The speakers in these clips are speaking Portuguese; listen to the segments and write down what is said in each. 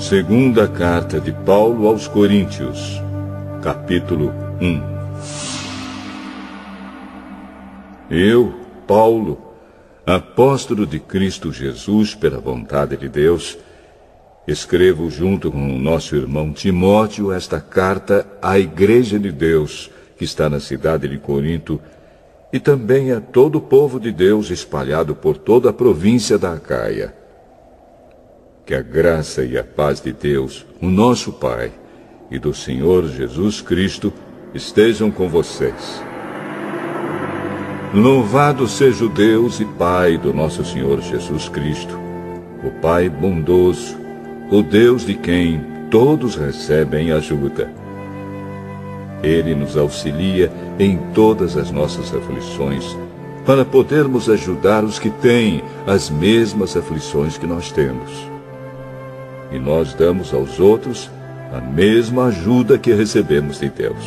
Segunda carta de Paulo aos Coríntios, capítulo 1. Eu, Paulo, apóstolo de Cristo Jesus pela vontade de Deus, escrevo junto com o nosso irmão Timóteo esta carta à Igreja de Deus que está na cidade de Corinto e também a todo o povo de Deus espalhado por toda a província da Acaia. Que a graça e a paz de Deus, o nosso Pai, e do Senhor Jesus Cristo estejam com vocês. Louvado seja o Deus e Pai do nosso Senhor Jesus Cristo, o Pai bondoso, o Deus de quem todos recebem ajuda. Ele nos auxilia em todas as nossas aflições, para podermos ajudar os que têm as mesmas aflições que nós temos. E nós damos aos outros a mesma ajuda que recebemos de Deus.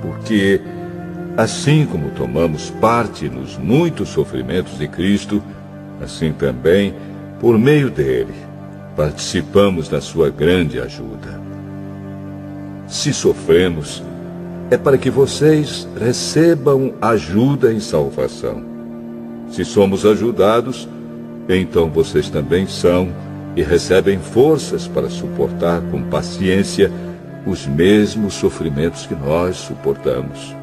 Porque, assim como tomamos parte nos muitos sofrimentos de Cristo, assim também, por meio dele, participamos da sua grande ajuda. Se sofremos, é para que vocês recebam ajuda em salvação. Se somos ajudados, então vocês também são e recebem forças para suportar com paciência os mesmos sofrimentos que nós suportamos.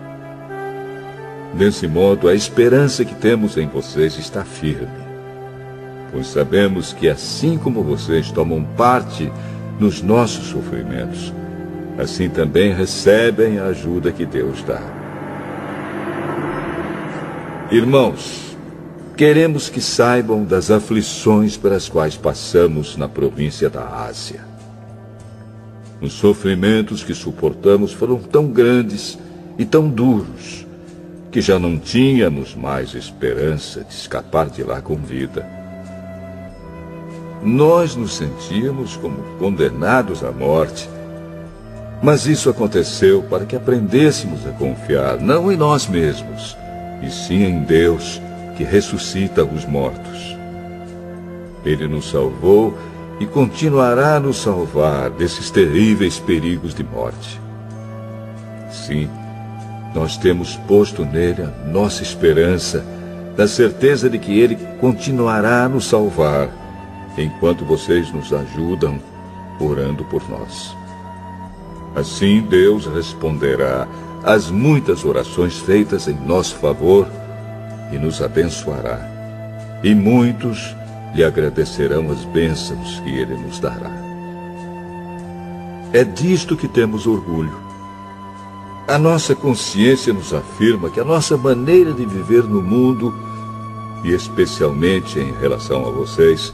Desse modo, a esperança que temos em vocês está firme, pois sabemos que assim como vocês tomam parte nos nossos sofrimentos, assim também recebem a ajuda que Deus dá. Irmãos, queremos que saibam das aflições pelas quais passamos na província da Ásia. Os sofrimentos que suportamos foram tão grandes e tão duros que já não tínhamos mais esperança de escapar de lá com vida. Nós nos sentíamos como condenados à morte, mas isso aconteceu para que aprendêssemos a confiar não em nós mesmos, e sim em Deus, que ressuscita os mortos. Ele nos salvou e continuará a nos salvar desses terríveis perigos de morte. Sim, nós temos posto nele a nossa esperança, na certeza de que ele continuará a nos salvar, enquanto vocês nos ajudam orando por nós. Assim Deus responderá às muitas orações feitas em nosso favor e nos abençoará, e muitos lhe agradecerão as bênçãos que ele nos dará. É disto que temos orgulho. A nossa consciência nos afirma que a nossa maneira de viver no mundo, e especialmente em relação a vocês,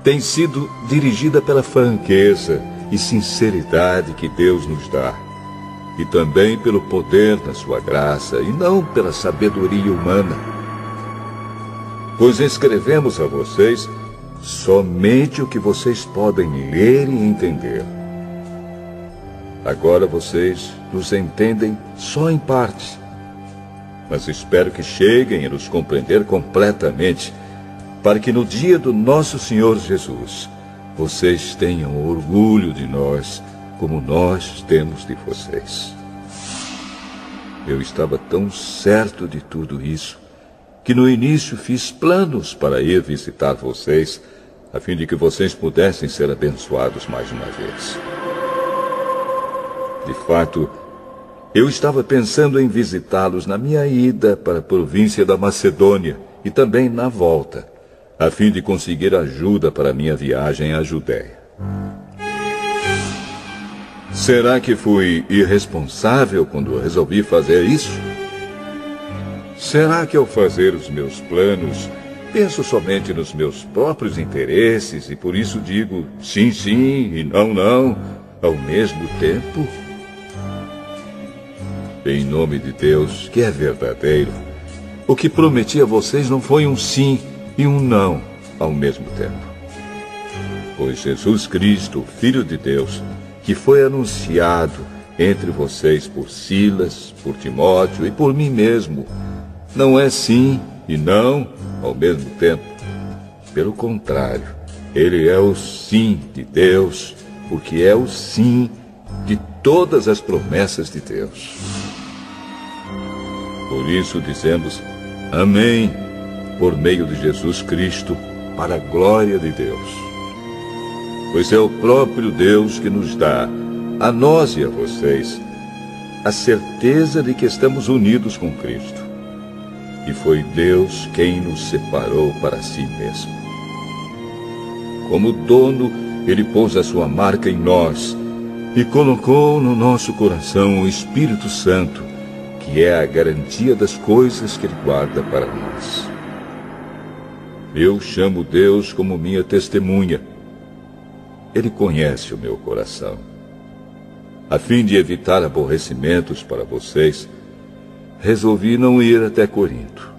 tem sido dirigida pela franqueza e sinceridade que Deus nos dá, e também pelo poder da sua graça, e não pela sabedoria humana. Pois escrevemos a vocês somente o que vocês podem ler e entender. Agora vocês nos entendem só em parte, mas espero que cheguem a nos compreender completamente, para que no dia do nosso Senhor Jesus, vocês tenham orgulho de nós, como nós temos de vocês. Eu estava tão certo de tudo isso, que no início fiz planos para ir visitar vocês, a fim de que vocês pudessem ser abençoados mais uma vez. De fato, eu estava pensando em visitá-los na minha ida para a província da Macedônia e também na volta, a fim de conseguir ajuda para a minha viagem à Judéia. Será que fui irresponsável quando resolvi fazer isso? Será que ao fazer os meus planos, penso somente nos meus próprios interesses e por isso digo sim, sim e não, não, ao mesmo tempo? Em nome de Deus, que é verdadeiro, o que prometi a vocês não foi um sim e um não ao mesmo tempo. Pois Jesus Cristo, Filho de Deus, que foi anunciado entre vocês por Silas, por Timóteo e por mim mesmo, não é sim e não ao mesmo tempo. Pelo contrário, Ele é o sim de Deus, porque é o sim de todas as promessas de Deus. Por isso dizemos amém, por meio de Jesus Cristo, para a glória de Deus. Pois é o próprio Deus que nos dá, a nós e a vocês, a certeza de que estamos unidos com Cristo. E foi Deus quem nos separou para si mesmo. Como dono, Ele pôs a sua marca em nós e colocou no nosso coração o Espírito Santo, que é a garantia das coisas que Ele guarda para nós. Eu chamo Deus como minha testemunha. Ele conhece o meu coração. A fim de evitar aborrecimentos para vocês, resolvi não ir até Corinto.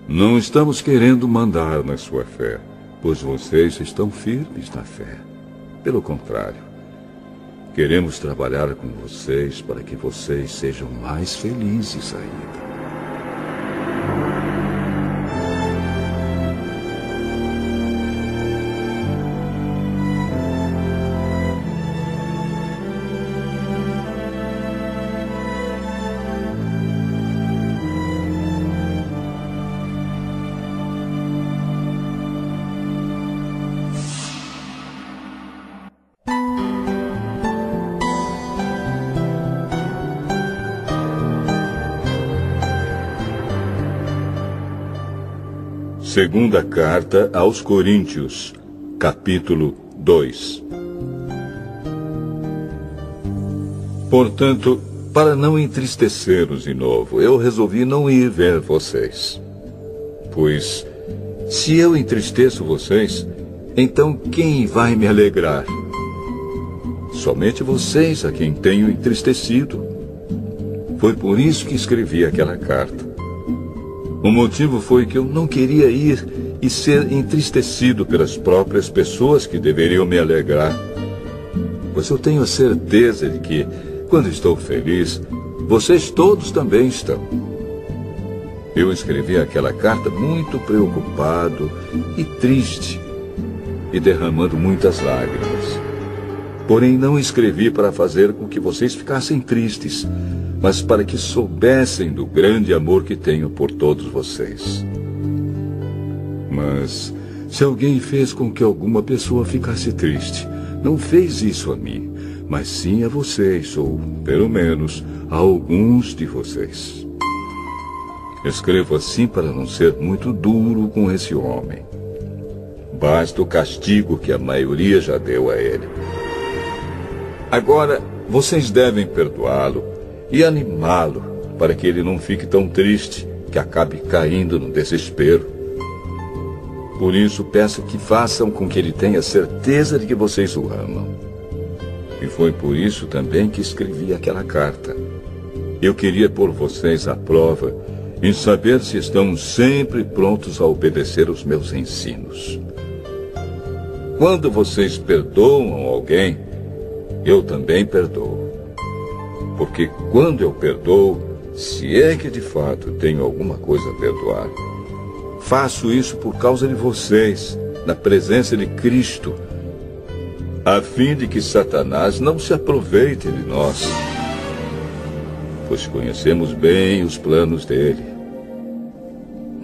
Não estamos querendo mandar na sua fé, pois vocês estão firmes na fé. Pelo contrário, queremos trabalhar com vocês para que vocês sejam mais felizes ainda. Segunda Carta aos Coríntios, capítulo 2. Portanto, para não entristecê-los de novo, eu resolvi não ir ver vocês. Pois, se eu entristeço vocês, então quem vai me alegrar? Somente vocês a quem tenho entristecido. Foi por isso que escrevi aquela carta. O motivo foi que eu não queria ir e ser entristecido pelas próprias pessoas que deveriam me alegrar. Pois eu tenho a certeza de que, quando estou feliz, vocês todos também estão. Eu escrevi aquela carta muito preocupado e triste, e derramando muitas lágrimas. Porém, não escrevi para fazer com que vocês ficassem tristes, mas para que soubessem do grande amor que tenho por todos vocês. Mas, se alguém fez com que alguma pessoa ficasse triste, não fez isso a mim, mas sim a vocês, ou, pelo menos, a alguns de vocês. Escrevo assim para não ser muito duro com esse homem. Basta o castigo que a maioria já deu a ele. Agora, vocês devem perdoá-lo e animá-lo, para que ele não fique tão triste, que acabe caindo no desespero. Por isso, peço que façam com que ele tenha certeza de que vocês o amam. E foi por isso também que escrevi aquela carta. Eu queria pôr vocês à prova em saber se estão sempre prontos a obedecer os meus ensinos. Quando vocês perdoam alguém, eu também perdoo. Porque quando eu perdoo, se é que de fato tenho alguma coisa a perdoar, faço isso por causa de vocês, na presença de Cristo, a fim de que Satanás não se aproveite de nós, pois conhecemos bem os planos dele.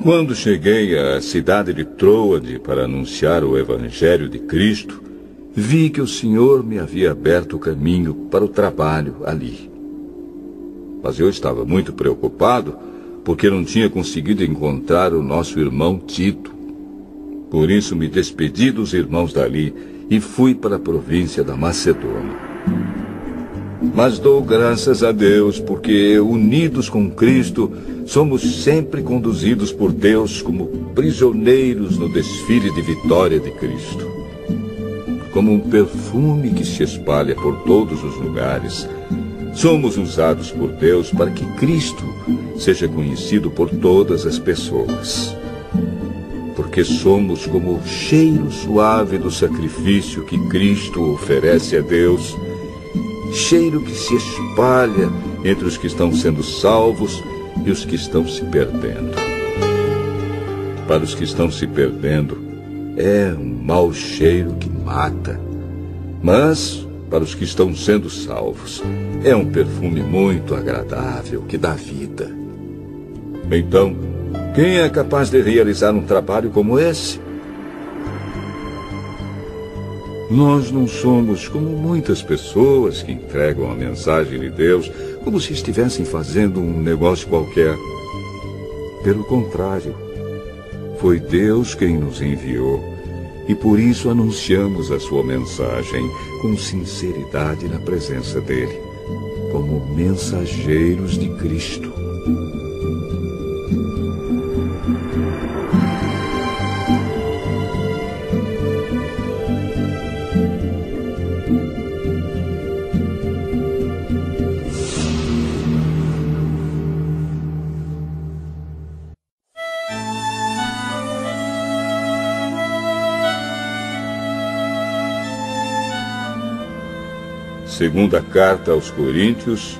Quando cheguei à cidade de Troade para anunciar o Evangelho de Cristo, vi que o Senhor me havia aberto o caminho para o trabalho ali. Mas eu estava muito preocupado porque não tinha conseguido encontrar o nosso irmão Tito. Por isso me despedi dos irmãos dali e fui para a província da Macedônia. Mas dou graças a Deus porque, unidos com Cristo, somos sempre conduzidos por Deus como prisioneiros no desfile de vitória de Cristo. Como um perfume que se espalha por todos os lugares, somos usados por Deus para que Cristo seja conhecido por todas as pessoas. Porque somos como o cheiro suave do sacrifício que Cristo oferece a Deus, cheiro que se espalha entre os que estão sendo salvos e os que estão se perdendo. Para os que estão se perdendo, é um mau cheiro que mata. Mas, para os que estão sendo salvos, é um perfume muito agradável que dá vida. Então, quem é capaz de realizar um trabalho como esse? Nós não somos como muitas pessoas que entregam a mensagem de Deus como se estivessem fazendo um negócio qualquer. Pelo contrário, foi Deus quem nos enviou e por isso anunciamos a sua mensagem com sinceridade na presença dele, como mensageiros de Cristo. Segunda carta aos Coríntios,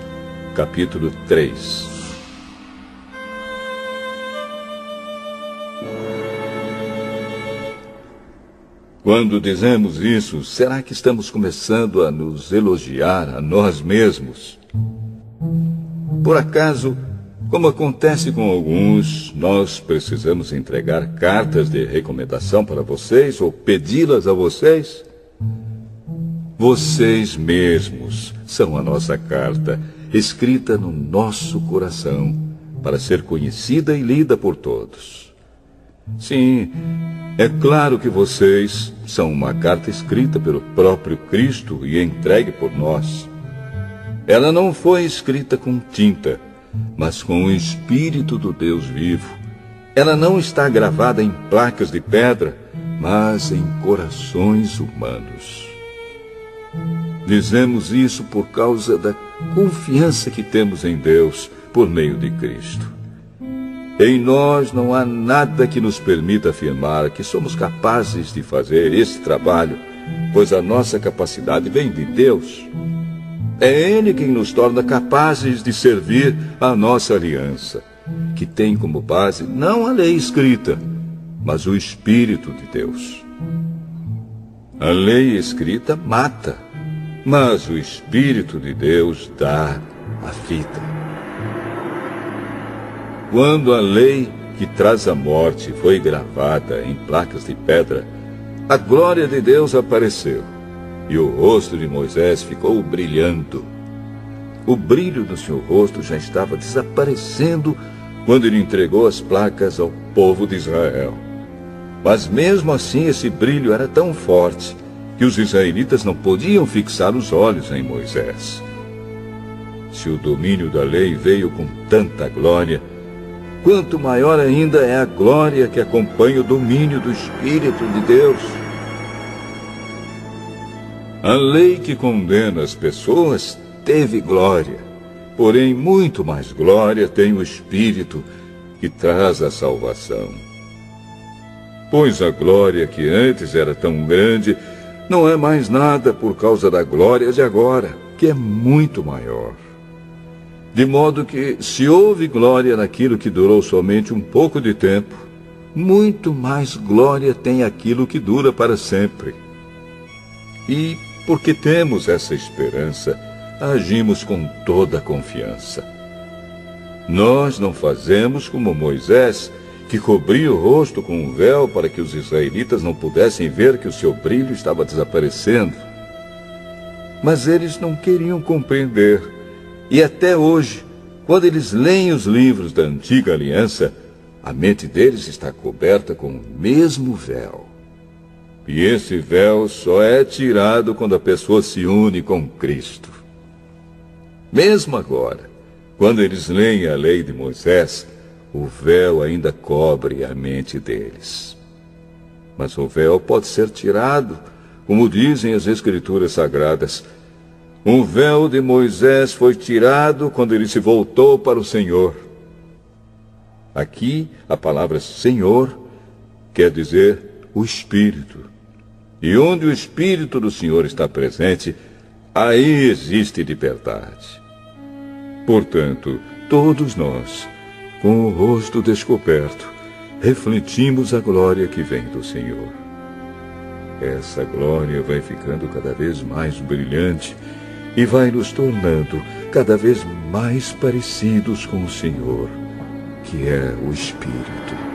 capítulo 3. Quando dizemos isso, será que estamos começando a nos elogiar a nós mesmos? Por acaso, como acontece com alguns, nós precisamos entregar cartas de recomendação para vocês ou pedi-las a vocês? Vocês mesmos são a nossa carta, escrita no nosso coração, para ser conhecida e lida por todos. Sim, é claro que vocês são uma carta escrita pelo próprio Cristo e entregue por nós. Ela não foi escrita com tinta, mas com o Espírito do Deus vivo. Ela não está gravada em placas de pedra, mas em corações humanos. Dizemos isso por causa da confiança que temos em Deus por meio de Cristo. Em nós não há nada que nos permita afirmar que somos capazes de fazer esse trabalho, pois a nossa capacidade vem de Deus. É Ele quem nos torna capazes de servir a nossa aliança, que tem como base não a lei escrita, mas o Espírito de Deus. A lei escrita mata, mas o Espírito de Deus dá a vida. Quando a lei que traz a morte foi gravada em placas de pedra, a glória de Deus apareceu, e o rosto de Moisés ficou brilhando. O brilho do seu rosto já estava desaparecendo quando ele entregou as placas ao povo de Israel. Mas mesmo assim esse brilho era tão forte que os israelitas não podiam fixar os olhos em Moisés. Se o domínio da lei veio com tanta glória, quanto maior ainda é a glória que acompanha o domínio do Espírito de Deus. A lei que condena as pessoas teve glória, porém muito mais glória tem o Espírito que traz a salvação. Pois a glória que antes era tão grande não é mais nada por causa da glória de agora, que é muito maior. De modo que, se houve glória naquilo que durou somente um pouco de tempo, muito mais glória tem aquilo que dura para sempre. E, porque temos essa esperança, agimos com toda a confiança. Nós não fazemos como Moisés, que cobria o rosto com um véu para que os israelitas não pudessem ver que o seu brilho estava desaparecendo. Mas eles não queriam compreender. E até hoje, quando eles leem os livros da antiga aliança, a mente deles está coberta com o mesmo véu. E esse véu só é tirado quando a pessoa se une com Cristo. Mesmo agora, quando eles leem a lei de Moisés, o véu ainda cobre a mente deles. Mas o véu pode ser tirado, como dizem as Escrituras Sagradas. O véu de Moisés foi tirado quando ele se voltou para o Senhor. Aqui, a palavra Senhor quer dizer o Espírito. E onde o Espírito do Senhor está presente, aí existe liberdade. Portanto, todos nós, com o rosto descoberto, refletimos a glória que vem do Senhor. essa glória vai ficando cada vez mais brilhante e vai nos tornando cada vez mais parecidos com o Senhor, que é o Espírito.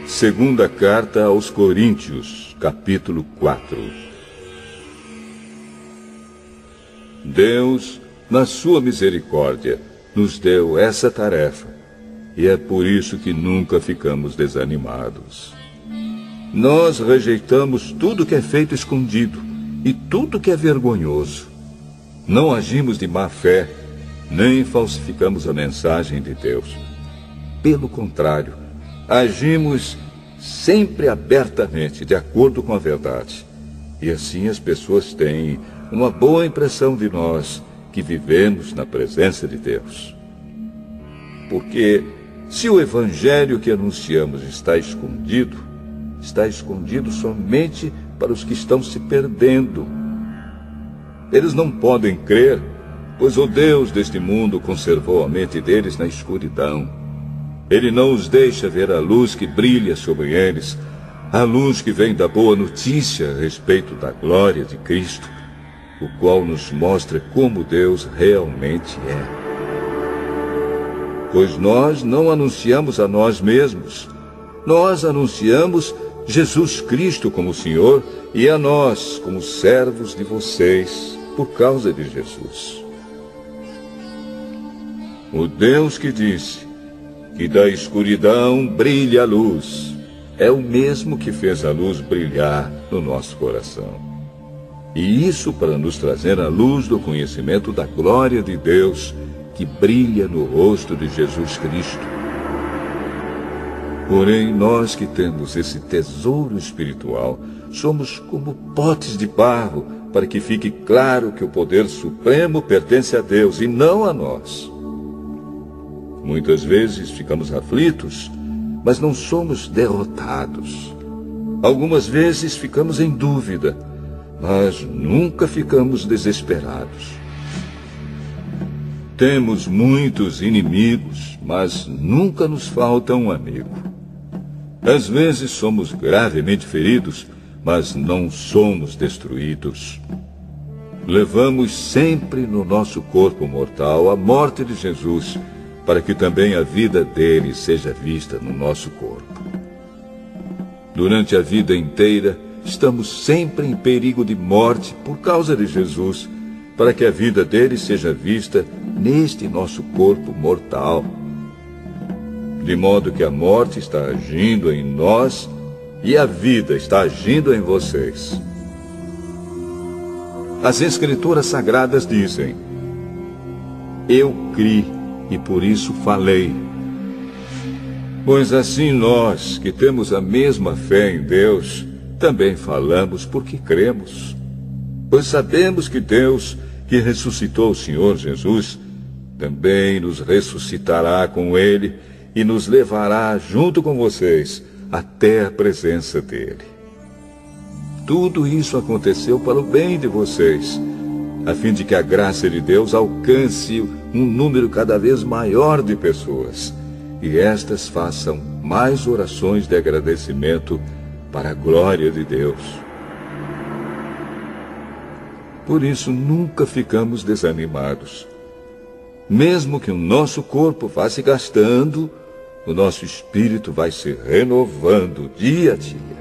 Segunda carta aos Coríntios, capítulo 4. Deus, na sua misericórdia, nos deu essa tarefa, e é por isso que nunca ficamos desanimados. Nós rejeitamos tudo que é feito escondido e tudo que é vergonhoso. Não agimos de má fé, nem falsificamos a mensagem de Deus. Pelo contrário, agimos sempre abertamente, de acordo com a verdade. E assim as pessoas têm uma boa impressão de nós, que vivemos na presença de Deus. Porque se o evangelho que anunciamos está escondido somente para os que estão se perdendo. Eles não podem crer, pois o Deus deste mundo conservou a mente deles na escuridão. Ele não os deixa ver a luz que brilha sobre eles, a luz que vem da boa notícia a respeito da glória de Cristo, o qual nos mostra como Deus realmente é. Pois nós não anunciamos a nós mesmos, nós anunciamos Jesus Cristo como Senhor e a nós como servos de vocês por causa de Jesus. O Deus que disse que da escuridão brilha a luz, é o mesmo que fez a luz brilhar no nosso coração. E isso para nos trazer a luz do conhecimento da glória de Deus que brilha no rosto de Jesus Cristo. Porém, nós que temos esse tesouro espiritual, somos como potes de barro, para que fique claro que o poder supremo pertence a Deus e não a nós. Muitas vezes ficamos aflitos, mas não somos derrotados. Algumas vezes ficamos em dúvida, mas nunca ficamos desesperados. Temos muitos inimigos, mas nunca nos falta um amigo. Às vezes somos gravemente feridos, mas não somos destruídos. Levamos sempre no nosso corpo mortal a morte de Jesus, para que também a vida dele seja vista no nosso corpo. Durante a vida inteira, estamos sempre em perigo de morte por causa de Jesus, para que a vida dele seja vista neste nosso corpo mortal. De modo que a morte está agindo em nós e a vida está agindo em vocês. As Escrituras Sagradas dizem: eu criei e por isso falei. Pois assim nós, que temos a mesma fé em Deus, também falamos porque cremos. Pois sabemos que Deus, que ressuscitou o Senhor Jesus, também nos ressuscitará com Ele e nos levará junto com vocês até a presença dEle. Tudo isso aconteceu para o bem de vocês, a fim de que a graça de Deus alcance um número cada vez maior de pessoas, e estas façam mais orações de agradecimento para a glória de Deus. Por isso nunca ficamos desanimados. Mesmo que o nosso corpo vá se gastando, o nosso espírito vai se renovando dia a dia.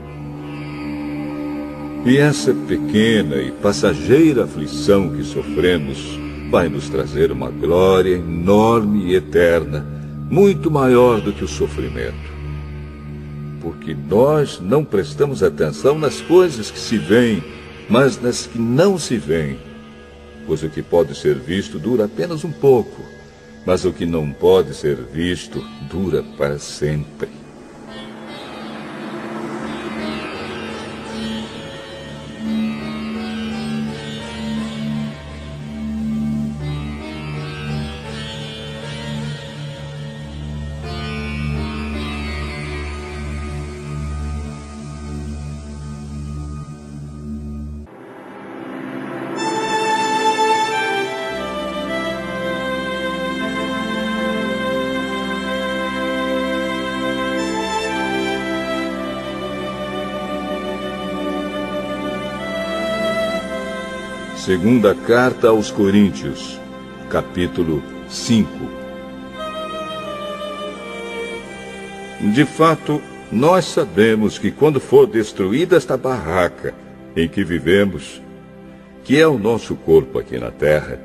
E essa pequena e passageira aflição que sofremos vai nos trazer uma glória enorme e eterna, muito maior do que o sofrimento. Porque nós não prestamos atenção nas coisas que se veem, mas nas que não se veem. Pois o que pode ser visto dura apenas um pouco, mas o que não pode ser visto dura para sempre. Segunda Carta aos Coríntios, capítulo 5. De fato, nós sabemos que quando for destruída esta barraca em que vivemos, que é o nosso corpo aqui na terra,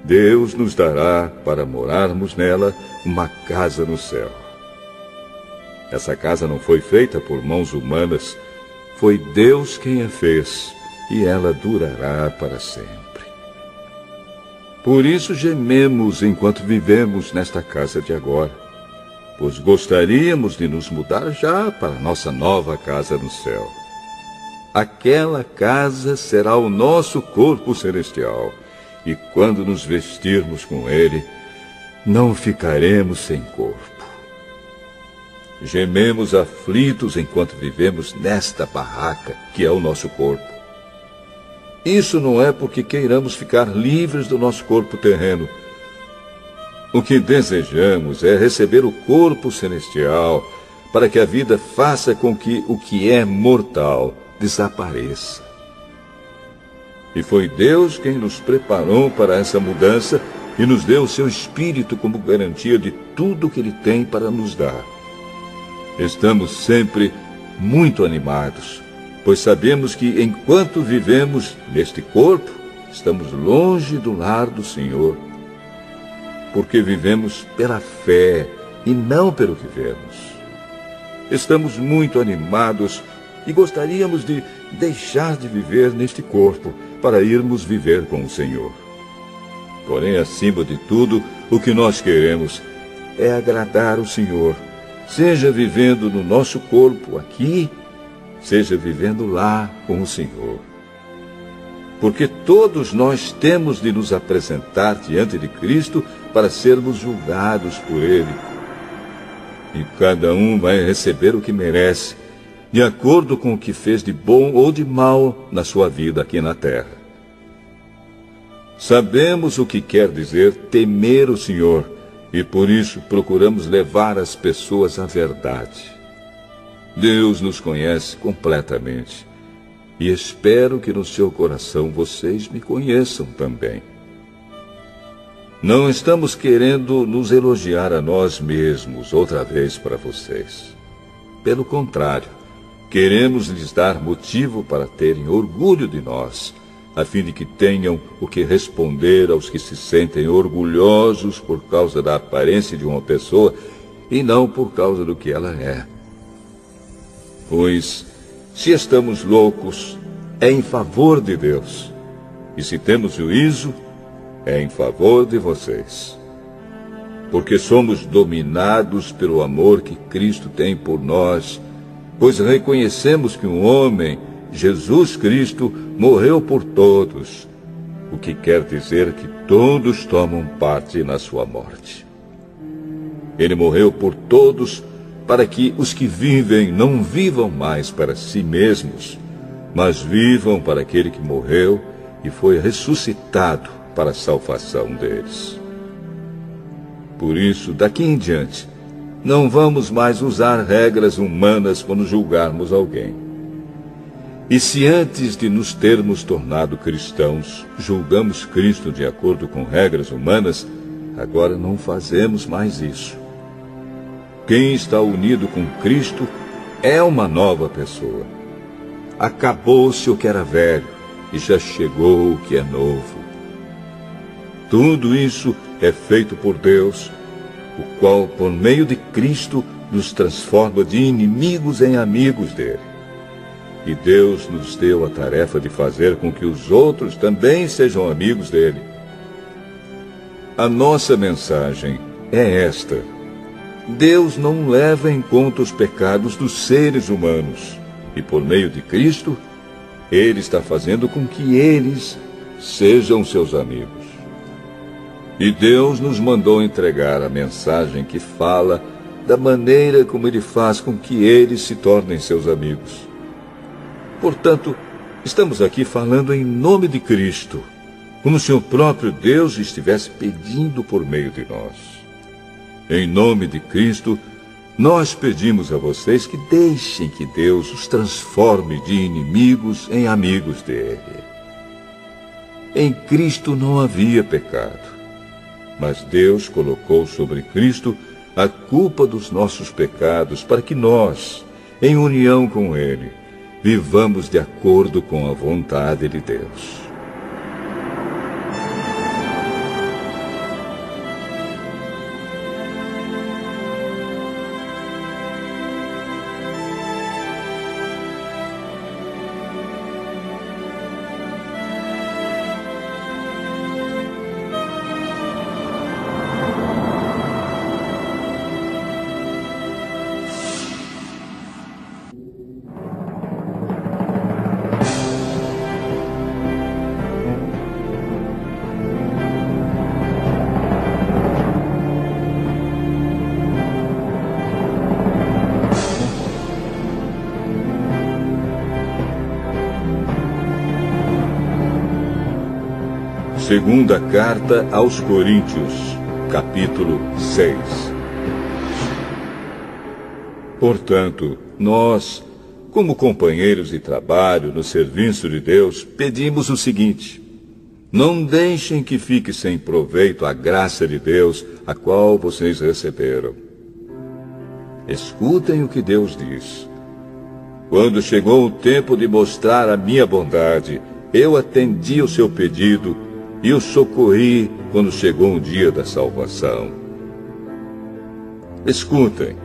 Deus nos dará para morarmos nela uma casa no céu. Essa casa não foi feita por mãos humanas, foi Deus quem a fez, e ela durará para sempre. Por isso gememos enquanto vivemos nesta casa de agora, pois gostaríamos de nos mudar já para nossa nova casa no céu. Aquela casa será o nosso corpo celestial, e quando nos vestirmos com ele, não ficaremos sem corpo. Gememos aflitos enquanto vivemos nesta barraca, que é o nosso corpo. Isso não é porque queiramos ficar livres do nosso corpo terreno. O que desejamos é receber o corpo celestial, para que a vida faça com que o que é mortal desapareça. E foi Deus quem nos preparou para essa mudança e nos deu o seu Espírito como garantia de tudo que Ele tem para nos dar. Estamos sempre muito animados, pois sabemos que enquanto vivemos neste corpo, estamos longe do lar do Senhor, porque vivemos pela fé e não pelo que vemos. Estamos muito animados e gostaríamos de deixar de viver neste corpo para irmos viver com o Senhor. Porém, acima de tudo, o que nós queremos é agradar o Senhor, seja vivendo no nosso corpo aqui, seja vivendo lá com o Senhor. Porque todos nós temos de nos apresentar diante de Cristo para sermos julgados por Ele. E cada um vai receber o que merece, de acordo com o que fez de bom ou de mal na sua vida aqui na terra. Sabemos o que quer dizer temer o Senhor, e por isso procuramos levar as pessoas à verdade. Deus nos conhece completamente, e espero que no seu coração vocês me conheçam também. Não estamos querendo nos elogiar a nós mesmos outra vez para vocês. Pelo contrário, queremos lhes dar motivo para terem orgulho de nós, a fim de que tenham o que responder aos que se sentem orgulhosos por causa da aparência de uma pessoa e não por causa do que ela é. Pois, se estamos loucos, é em favor de Deus, e se temos juízo, é em favor de vocês. Porque somos dominados pelo amor que Cristo tem por nós, pois reconhecemos que um homem, Jesus Cristo, morreu por todos, o que quer dizer que todos tomam parte na sua morte. Ele morreu por todos para que os que vivem não vivam mais para si mesmos, mas vivam para aquele que morreu e foi ressuscitado para a salvação deles. Por isso, daqui em diante, não vamos mais usar regras humanas quando julgarmos alguém. E se antes de nos termos tornado cristãos, julgamos Cristo de acordo com regras humanas, agora não fazemos mais isso. Quem está unido com Cristo é uma nova pessoa. Acabou-se o que era velho e já chegou o que é novo. Tudo isso é feito por Deus, o qual, por meio de Cristo, nos transforma de inimigos em amigos dele. E Deus nos deu a tarefa de fazer com que os outros também sejam amigos dele. A nossa mensagem é esta: Deus não leva em conta os pecados dos seres humanos, e por meio de Cristo, Ele está fazendo com que eles sejam seus amigos. E Deus nos mandou entregar a mensagem que fala da maneira como Ele faz com que eles se tornem seus amigos. Portanto, estamos aqui falando em nome de Cristo, como se o próprio Deus estivesse pedindo por meio de nós. Em nome de Cristo, nós pedimos a vocês que deixem que Deus os transforme de inimigos em amigos dele. Em Cristo não havia pecado. Mas Deus colocou sobre Cristo a culpa dos nossos pecados para que nós, em união com Ele, vivamos de acordo com a vontade de Deus. Segunda carta aos Coríntios, capítulo 6. Portanto, nós, como companheiros de trabalho no serviço de Deus, pedimos o seguinte: não deixem que fique sem proveito a graça de Deus, a qual vocês receberam. Escutem o que Deus diz. Quando chegou o tempo de mostrar a minha bondade, eu atendi o seu pedido e o socorri quando chegou o dia da salvação. Escutem.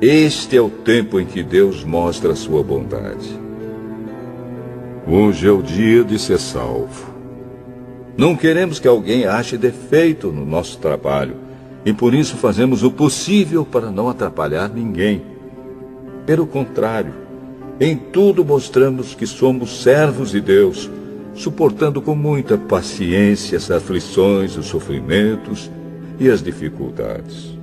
Este é o tempo em que Deus mostra a sua bondade. Hoje é o dia de ser salvo. Não queremos que alguém ache defeito no nosso trabalho, e por isso fazemos o possível para não atrapalhar ninguém. Pelo contrário, em tudo mostramos que somos servos de Deus, suportando com muita paciência as aflições, os sofrimentos e as dificuldades.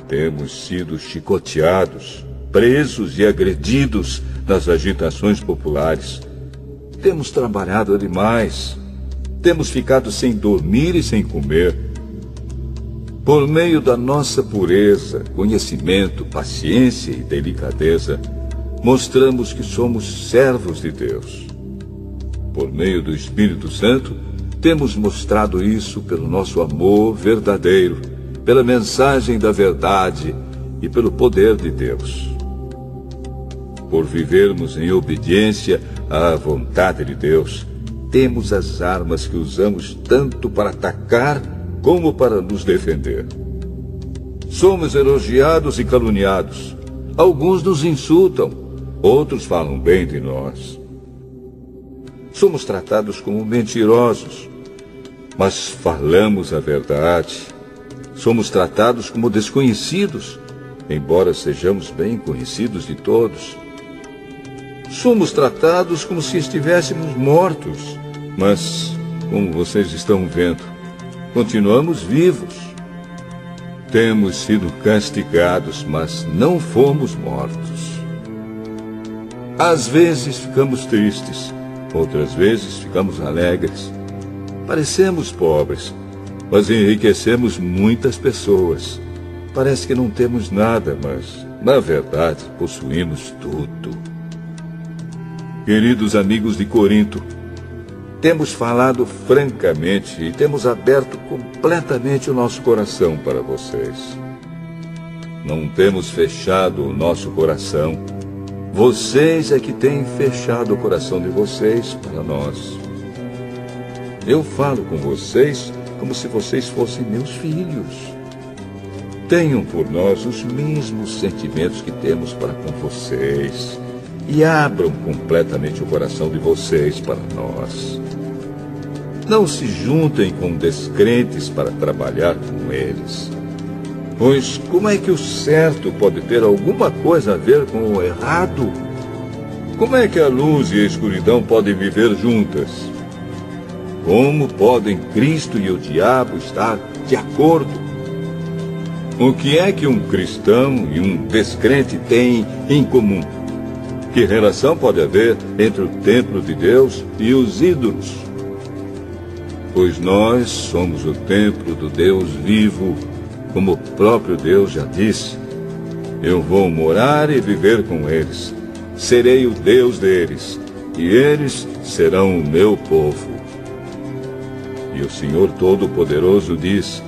Temos sido chicoteados, presos e agredidos nas agitações populares. Temos trabalhado demais. Temos ficado sem dormir e sem comer. Por meio da nossa pureza, conhecimento, paciência e delicadeza, mostramos que somos servos de Deus. Por meio do Espírito Santo, temos mostrado isso pelo nosso amor verdadeiro, pela mensagem da verdade e pelo poder de Deus. Por vivermos em obediência à vontade de Deus, temos as armas que usamos tanto para atacar como para nos defender. Somos elogiados e caluniados. Alguns nos insultam. Outros falam bem de nós. Somos tratados como mentirosos, mas falamos a verdade. Somos tratados como desconhecidos, embora sejamos bem conhecidos de todos. Somos tratados como se estivéssemos mortos, mas, como vocês estão vendo, continuamos vivos. Temos sido castigados, mas não fomos mortos. Às vezes ficamos tristes, outras vezes ficamos alegres. Parecemos pobres, mas enriquecemos muitas pessoas. Parece que não temos nada, mas, na verdade, possuímos tudo. Queridos amigos de Corinto, temos falado francamente e temos aberto completamente o nosso coração para vocês. Não temos fechado o nosso coração. Vocês é que têm fechado o coração de vocês para nós. Eu falo com vocês como se vocês fossem meus filhos. Tenham por nós os mesmos sentimentos que temos para com vocês e abram completamente o coração de vocês para nós. Não se juntem com descrentes para trabalhar com eles. Pois como é que o certo pode ter alguma coisa a ver com o errado? Como é que a luz e a escuridão podem viver juntas? Como podem Cristo e o diabo estar de acordo? O que é que um cristão e um descrente têm em comum? Que relação pode haver entre o templo de Deus e os ídolos? Pois nós somos o templo do Deus vivo, como o próprio Deus já disse: eu vou morar e viver com eles, serei o Deus deles, e eles serão o meu povo. E o Senhor Todo-Poderoso diz: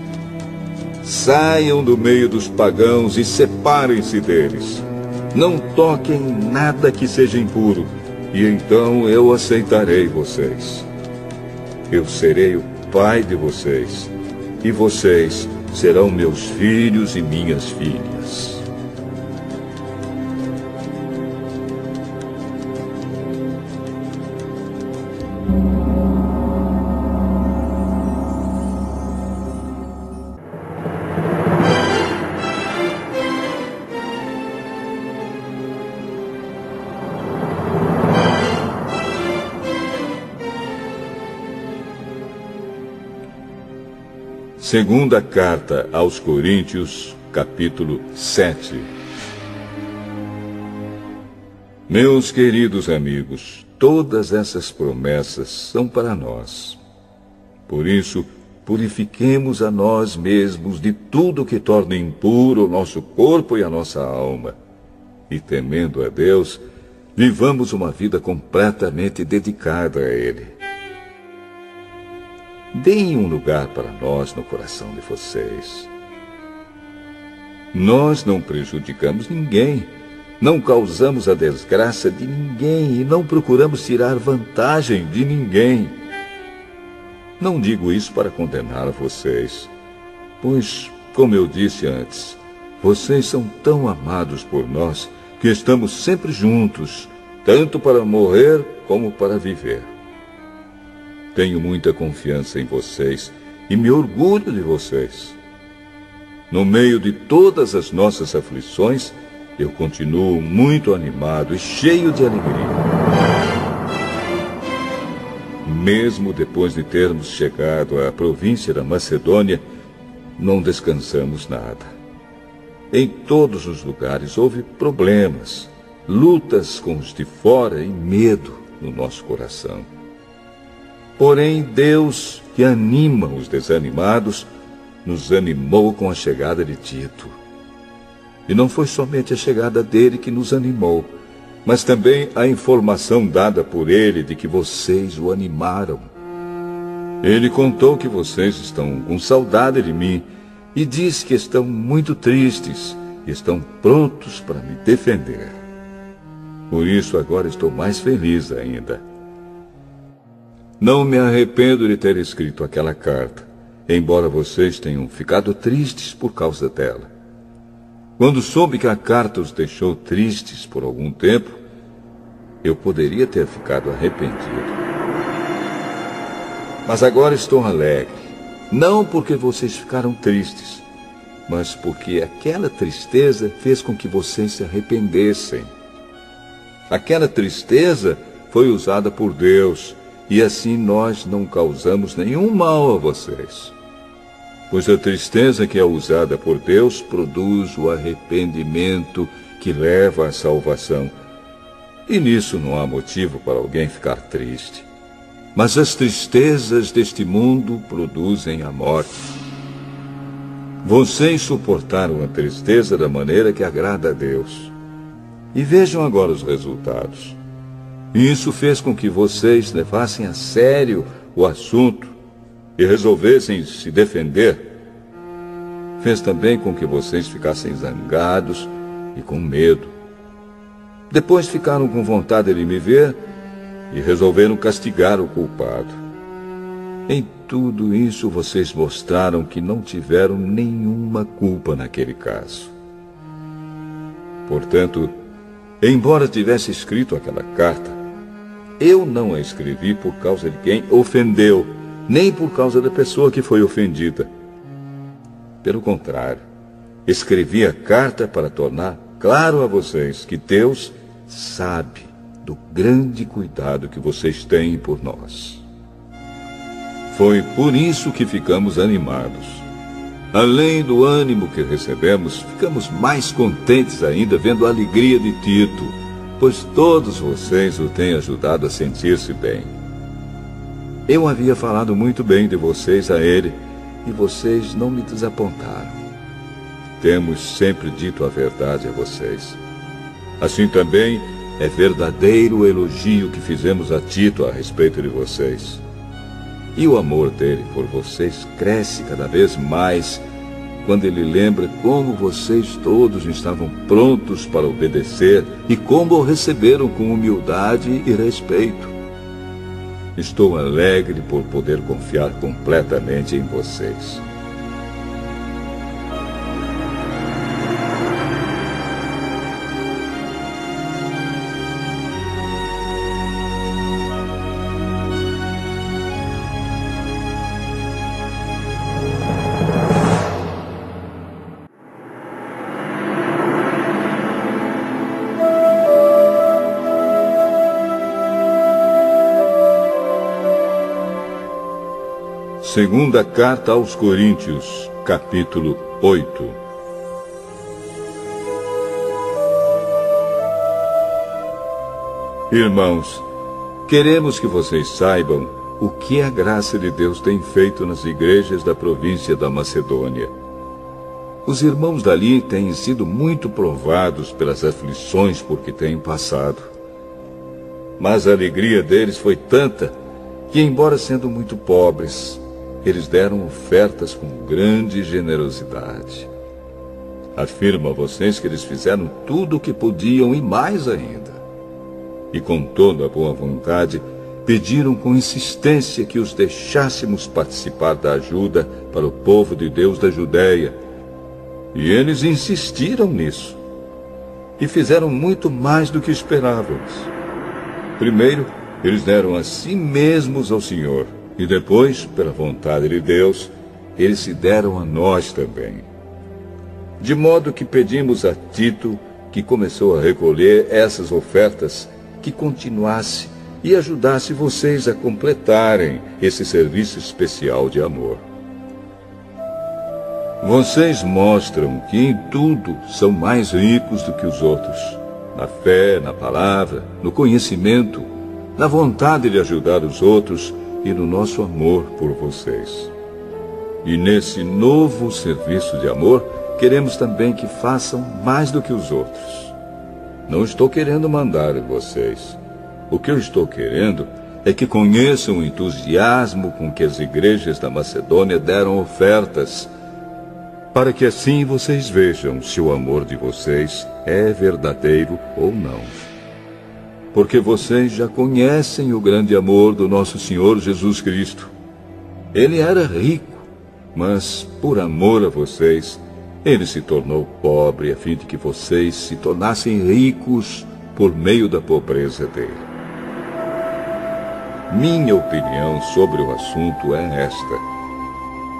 saiam do meio dos pagãos e separem-se deles. Não toquem nada que seja impuro, e então eu aceitarei vocês. Eu serei o pai de vocês, e vocês serão meus filhos e minhas filhas. Segunda carta aos Coríntios, capítulo 7. Meus queridos amigos, todas essas promessas são para nós. Por isso, purifiquemos a nós mesmos de tudo que torna impuro o nosso corpo e a nossa alma. E temendo a Deus, vivamos uma vida completamente dedicada a Ele. Deem um lugar para nós no coração de vocês. Nós não prejudicamos ninguém, não causamos a desgraça de ninguém e não procuramos tirar vantagem de ninguém. Não digo isso para condenar vocês, pois, como eu disse antes, vocês são tão amados por nós que estamos sempre juntos, tanto para morrer como para viver. Tenho muita confiança em vocês e me orgulho de vocês. No meio de todas as nossas aflições, eu continuo muito animado e cheio de alegria. Mesmo depois de termos chegado à província da Macedônia, não descansamos nada. Em todos os lugares houve problemas, lutas com os de fora e medo no nosso coração. Porém, Deus, que anima os desanimados, nos animou com a chegada de Tito. E não foi somente a chegada dele que nos animou, mas também a informação dada por ele de que vocês o animaram. Ele contou que vocês estão com saudade de mim e disse que estão muito tristes e estão prontos para me defender. Por isso agora estou mais feliz ainda. Não me arrependo de ter escrito aquela carta, embora vocês tenham ficado tristes por causa dela. Quando soube que a carta os deixou tristes por algum tempo, eu poderia ter ficado arrependido. Mas agora estou alegre, não porque vocês ficaram tristes, mas porque aquela tristeza fez com que vocês se arrependessem. Aquela tristeza foi usada por Deus, e assim nós não causamos nenhum mal a vocês. Pois a tristeza que é usada por Deus produz o arrependimento que leva à salvação. E nisso não há motivo para alguém ficar triste. Mas as tristezas deste mundo produzem a morte. Vocês suportaram a tristeza da maneira que agrada a Deus. E vejam agora os resultados. E isso fez com que vocês levassem a sério o assunto e resolvessem se defender. Fez também com que vocês ficassem zangados e com medo. Depois ficaram com vontade de me ver e resolveram castigar o culpado. Em tudo isso vocês mostraram que não tiveram nenhuma culpa naquele caso. Portanto, embora tivesse escrito aquela carta, eu não a escrevi por causa de quem ofendeu, nem por causa da pessoa que foi ofendida. Pelo contrário, escrevi a carta para tornar claro a vocês que Deus sabe do grande cuidado que vocês têm por nós. Foi por isso que ficamos animados. Além do ânimo que recebemos, ficamos mais contentes ainda vendo a alegria de Tito, pois todos vocês o têm ajudado a sentir-se bem. Eu havia falado muito bem de vocês a ele, e vocês não me desapontaram. Temos sempre dito a verdade a vocês. Assim também, É verdadeiro o elogio que fizemos a Tito a respeito de vocês. E o amor dele por vocês cresce cada vez mais quando ele lembra como vocês todos estavam prontos para obedecer e como o receberam com humildade e respeito. Estou alegre por poder confiar completamente em vocês. Segunda Carta aos Coríntios, capítulo 8. Irmãos, queremos que vocês saibam o que a graça de Deus tem feito nas igrejas da província da Macedônia. Os irmãos dali têm sido muito provados pelas aflições por que têm passado. Mas a alegria deles foi tanta que, embora sendo muito pobres, eles deram ofertas com grande generosidade. Afirmo a vocês que eles fizeram tudo o que podiam e mais ainda. E com toda a boa vontade, pediram com insistência que os deixássemos participar da ajuda para o povo de Deus da Judéia. E eles insistiram nisso. E fizeram muito mais do que esperávamos. Primeiro, eles deram a si mesmos ao Senhor. E depois, pela vontade de Deus, eles se deram a nós também. De modo que pedimos a Tito, que começou a recolher essas ofertas, que continuasse e ajudasse vocês a completarem esse serviço especial de amor. Vocês mostram que em tudo são mais ricos do que os outros, na fé, na palavra, no conhecimento, na vontade de ajudar os outros e no nosso amor por vocês. E nesse novo serviço de amor, queremos também que façam mais do que os outros. Não estou querendo mandar em vocês. O que eu estou querendo é que conheçam o entusiasmo com que as igrejas da Macedônia deram ofertas, para que assim vocês vejam se o amor de vocês é verdadeiro ou não. Porque vocês já conhecem o grande amor do nosso Senhor Jesus Cristo. Ele era rico, mas por amor a vocês, ele se tornou pobre a fim de que vocês se tornassem ricos por meio da pobreza dele. Minha opinião sobre o assunto é esta.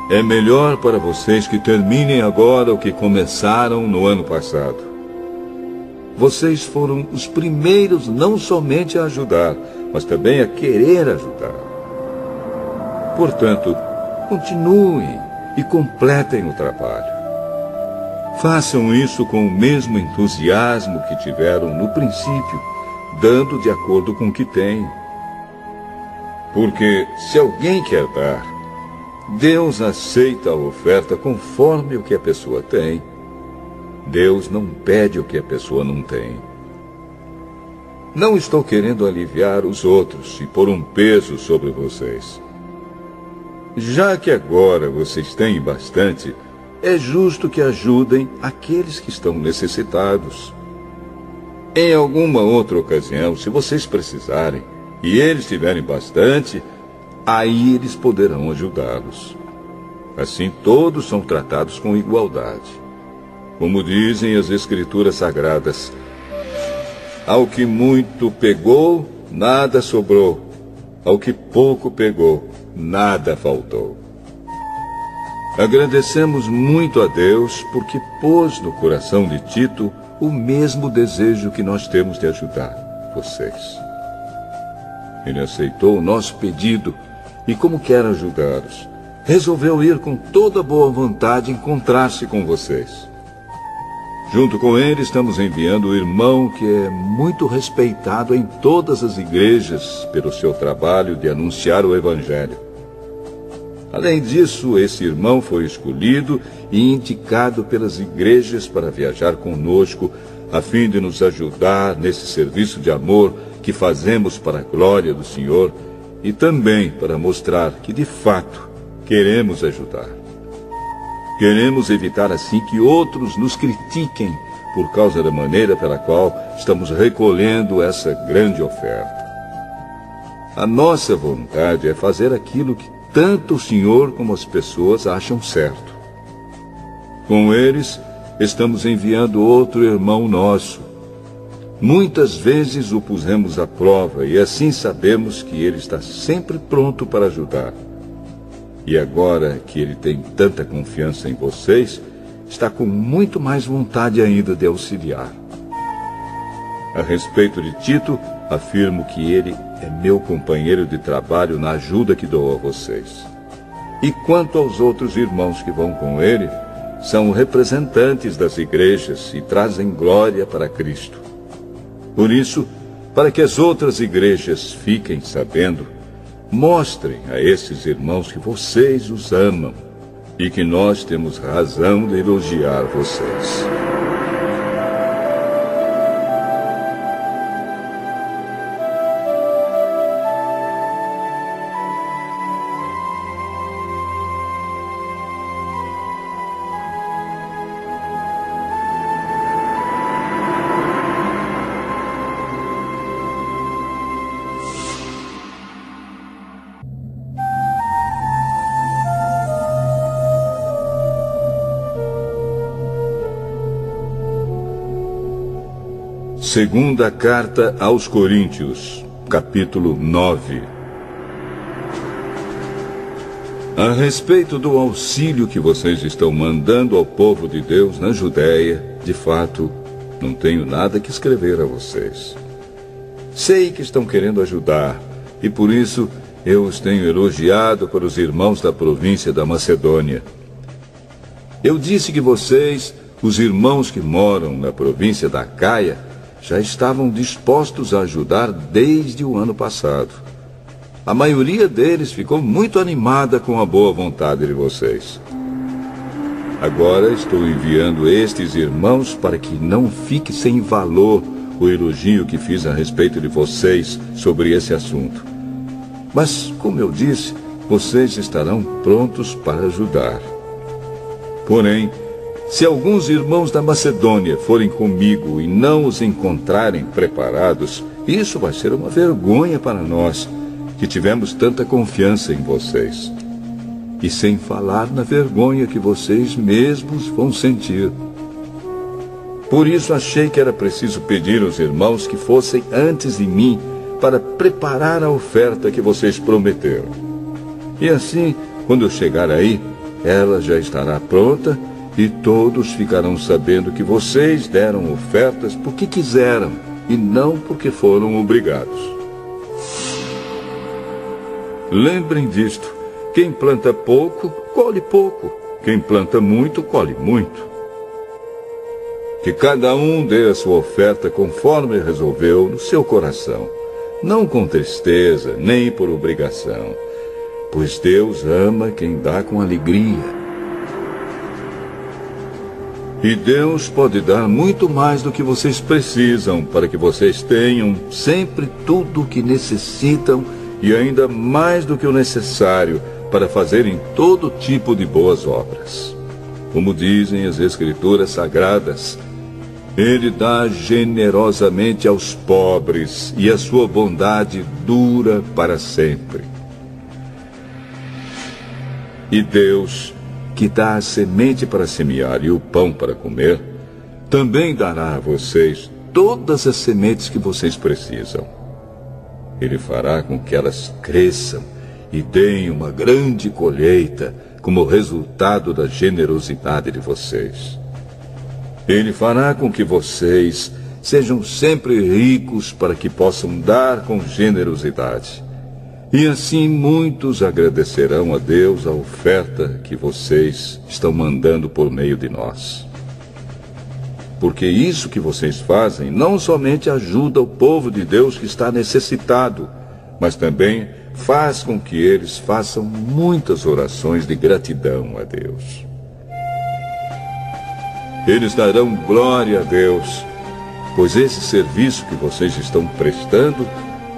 É melhor para vocês que terminem agora o que começaram no ano passado. Vocês foram os primeiros não somente a ajudar, mas também a querer ajudar. Portanto, continuem e completem o trabalho. Façam isso com o mesmo entusiasmo que tiveram no princípio, dando de acordo com o que têm. Porque se alguém quer dar, Deus aceita a oferta conforme o que a pessoa tem. Deus não pede o que a pessoa não tem. Não estou querendo aliviar os outros e pôr um peso sobre vocês. Já que agora vocês têm bastante, é justo que ajudem aqueles que estão necessitados. Em alguma outra ocasião, se vocês precisarem, e eles tiverem bastante, aí eles poderão ajudá-los. Assim todos são tratados com igualdade. Como dizem as Escrituras Sagradas, ao que muito pegou, nada sobrou. Ao que pouco pegou, nada faltou. Agradecemos muito a Deus porque pôs no coração de Tito o mesmo desejo que nós temos de ajudar vocês. Ele aceitou o nosso pedido e, como quer ajudá-los, resolveu ir com toda boa vontade encontrar-se com vocês. Junto com ele, estamos enviando o irmão que é muito respeitado em todas as igrejas pelo seu trabalho de anunciar o Evangelho. Além disso, esse irmão foi escolhido e indicado pelas igrejas para viajar conosco a fim de nos ajudar nesse serviço de amor que fazemos para a glória do Senhor e também para mostrar que, de fato, queremos ajudar. Queremos evitar assim que outros nos critiquem por causa da maneira pela qual estamos recolhendo essa grande oferta. A nossa vontade é fazer aquilo que tanto o Senhor como as pessoas acham certo. Com eles, estamos enviando outro irmão nosso. Muitas vezes o pusemos à prova e assim sabemos que ele está sempre pronto para ajudar. E agora que ele tem tanta confiança em vocês, está com muito mais vontade ainda de auxiliar. A respeito de Tito, afirmo que ele é meu companheiro de trabalho na ajuda que dou a vocês. E quanto aos outros irmãos que vão com ele, são representantes das igrejas e trazem glória para Cristo. Por isso, para que as outras igrejas fiquem sabendo, mostrem a esses irmãos que vocês os amam e que nós temos razão de elogiar vocês. Segunda Carta aos Coríntios, capítulo 9. A respeito do auxílio que vocês estão mandando ao povo de Deus na Judéia, de fato, não tenho nada que escrever a vocês. Sei que estão querendo ajudar, e por isso eu os tenho elogiado para os irmãos da província da Macedônia. Eu disse que vocês, os irmãos que moram na província da Acaia, já estavam dispostos a ajudar desde o ano passado. A maioria deles ficou muito animada com a boa vontade de vocês. Agora estou enviando estes irmãos para que não fique sem valor o elogio que fiz a respeito de vocês sobre esse assunto. Mas, como eu disse, vocês estarão prontos para ajudar. Porém, se alguns irmãos da Macedônia forem comigo e não os encontrarem preparados, isso vai ser uma vergonha para nós, que tivemos tanta confiança em vocês. E sem falar na vergonha que vocês mesmos vão sentir. Por isso achei que era preciso pedir aos irmãos que fossem antes de mim para preparar a oferta que vocês prometeram. E assim, quando eu chegar aí, ela já estará pronta e todos ficarão sabendo que vocês deram ofertas porque quiseram e não porque foram obrigados. Lembrem disto: quem planta pouco, colhe pouco. Quem planta muito, colhe muito. Que cada um dê a sua oferta conforme resolveu no seu coração, não com tristeza, nem por obrigação, pois Deus ama quem dá com alegria. E Deus pode dar muito mais do que vocês precisam para que vocês tenham sempre tudo o que necessitam e ainda mais do que o necessário para fazerem todo tipo de boas obras. Como dizem as Escrituras Sagradas, Ele dá generosamente aos pobres e a sua bondade dura para sempre. E Deus, que dá a semente para semear e o pão para comer, também dará a vocês todas as sementes que vocês precisam. Ele fará com que elas cresçam e deem uma grande colheita como resultado da generosidade de vocês. Ele fará com que vocês sejam sempre ricos para que possam dar com generosidade. E assim muitos agradecerão a Deus a oferta que vocês estão mandando por meio de nós. Porque isso que vocês fazem não somente ajuda o povo de Deus que está necessitado, mas também faz com que eles façam muitas orações de gratidão a Deus. Eles darão glória a Deus pois esse serviço que vocês estão prestando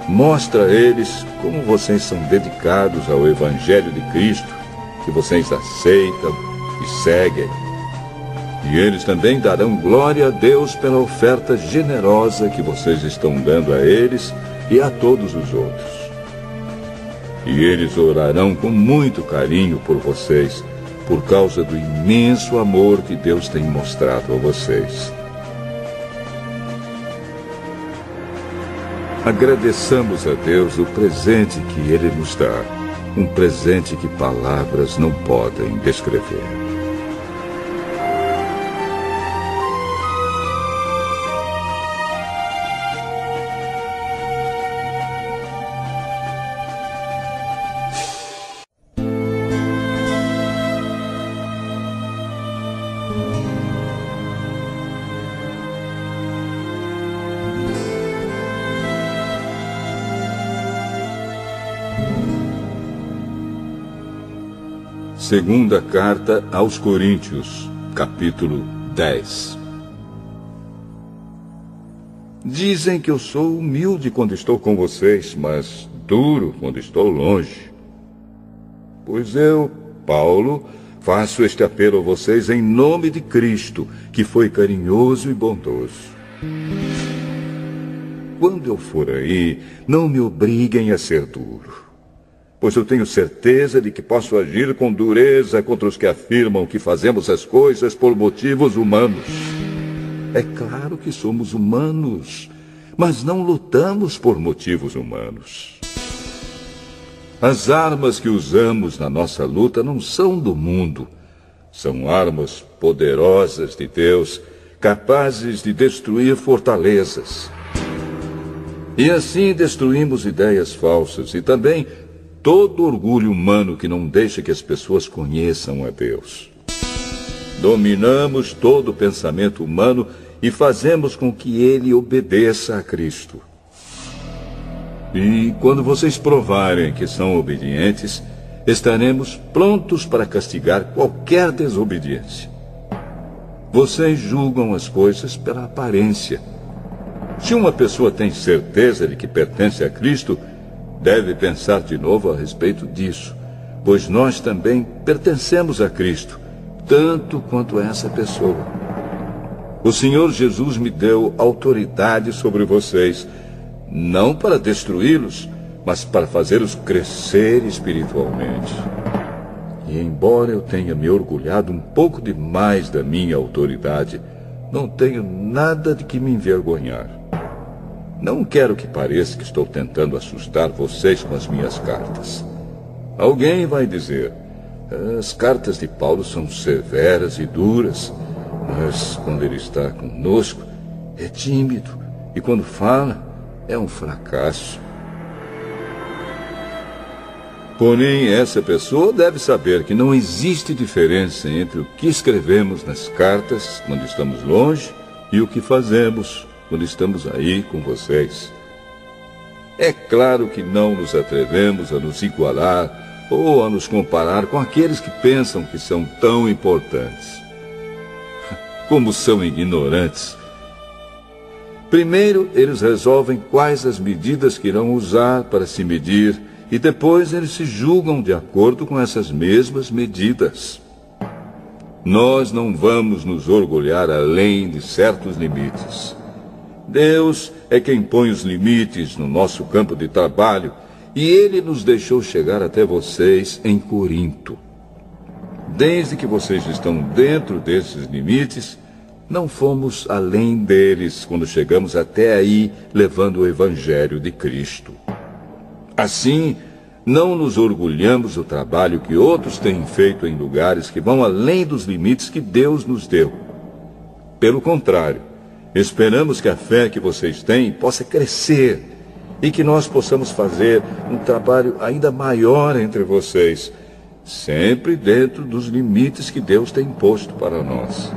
mostra a eles como vocês são dedicados ao Evangelho de Cristo, que vocês aceitam e seguem. E eles também darão glória a Deus pela oferta generosa que vocês estão dando a eles e a todos os outros. E eles orarão com muito carinho por vocês, por causa do imenso amor que Deus tem mostrado a vocês. Agradeçamos a Deus o presente que Ele nos dá, um presente que palavras não podem descrever. Segunda carta aos Coríntios, capítulo 10. Dizem que eu sou humilde quando estou com vocês, mas duro quando estou longe. Pois eu, Paulo, faço este apelo a vocês em nome de Cristo, que foi carinhoso e bondoso. Quando eu for aí, não me obriguem a ser duro, pois eu tenho certeza de que posso agir com dureza contra os que afirmam que fazemos as coisas por motivos humanos. É claro que somos humanos, mas não lutamos por motivos humanos. As armas que usamos na nossa luta não são do mundo. São armas poderosas de Deus, capazes de destruir fortalezas. E assim destruímos ideias falsas e também todo orgulho humano que não deixa que as pessoas conheçam a Deus. Dominamos todo o pensamento humano e fazemos com que ele obedeça a Cristo. E quando vocês provarem que são obedientes, estaremos prontos para castigar qualquer desobediência. Vocês julgam as coisas pela aparência. Se uma pessoa tem certeza de que pertence a Cristo, deve pensar de novo a respeito disso, pois nós também pertencemos a Cristo, tanto quanto essa pessoa. O Senhor Jesus me deu autoridade sobre vocês, não para destruí-los, mas para fazê-los crescer espiritualmente. E embora eu tenha me orgulhado um pouco demais da minha autoridade, não tenho nada de que me envergonhar. Não quero que pareça que estou tentando assustar vocês com as minhas cartas. Alguém vai dizer, as cartas de Paulo são severas e duras, mas quando ele está conosco, é tímido, e quando fala, é um fracasso. Porém, essa pessoa deve saber que não existe diferença entre o que escrevemos nas cartas, quando estamos longe, e o que fazemos quando estamos aí com vocês. É claro que não nos atrevemos a nos igualar ou a nos comparar com aqueles que pensam que são tão importantes. Como são ignorantes. Primeiro, eles resolvem quais as medidas que irão usar para se medir e depois eles se julgam de acordo com essas mesmas medidas. Nós não vamos nos orgulhar além de certos limites. Deus é quem põe os limites no nosso campo de trabalho e Ele nos deixou chegar até vocês em Corinto. Desde que vocês estão dentro desses limites, não fomos além deles quando chegamos até aí levando o Evangelho de Cristo. Assim, não nos orgulhamos do trabalho que outros têm feito em lugares que vão além dos limites que Deus nos deu. Pelo contrário, esperamos que a fé que vocês têm possa crescer e que nós possamos fazer um trabalho ainda maior entre vocês, sempre dentro dos limites que Deus tem posto para nós.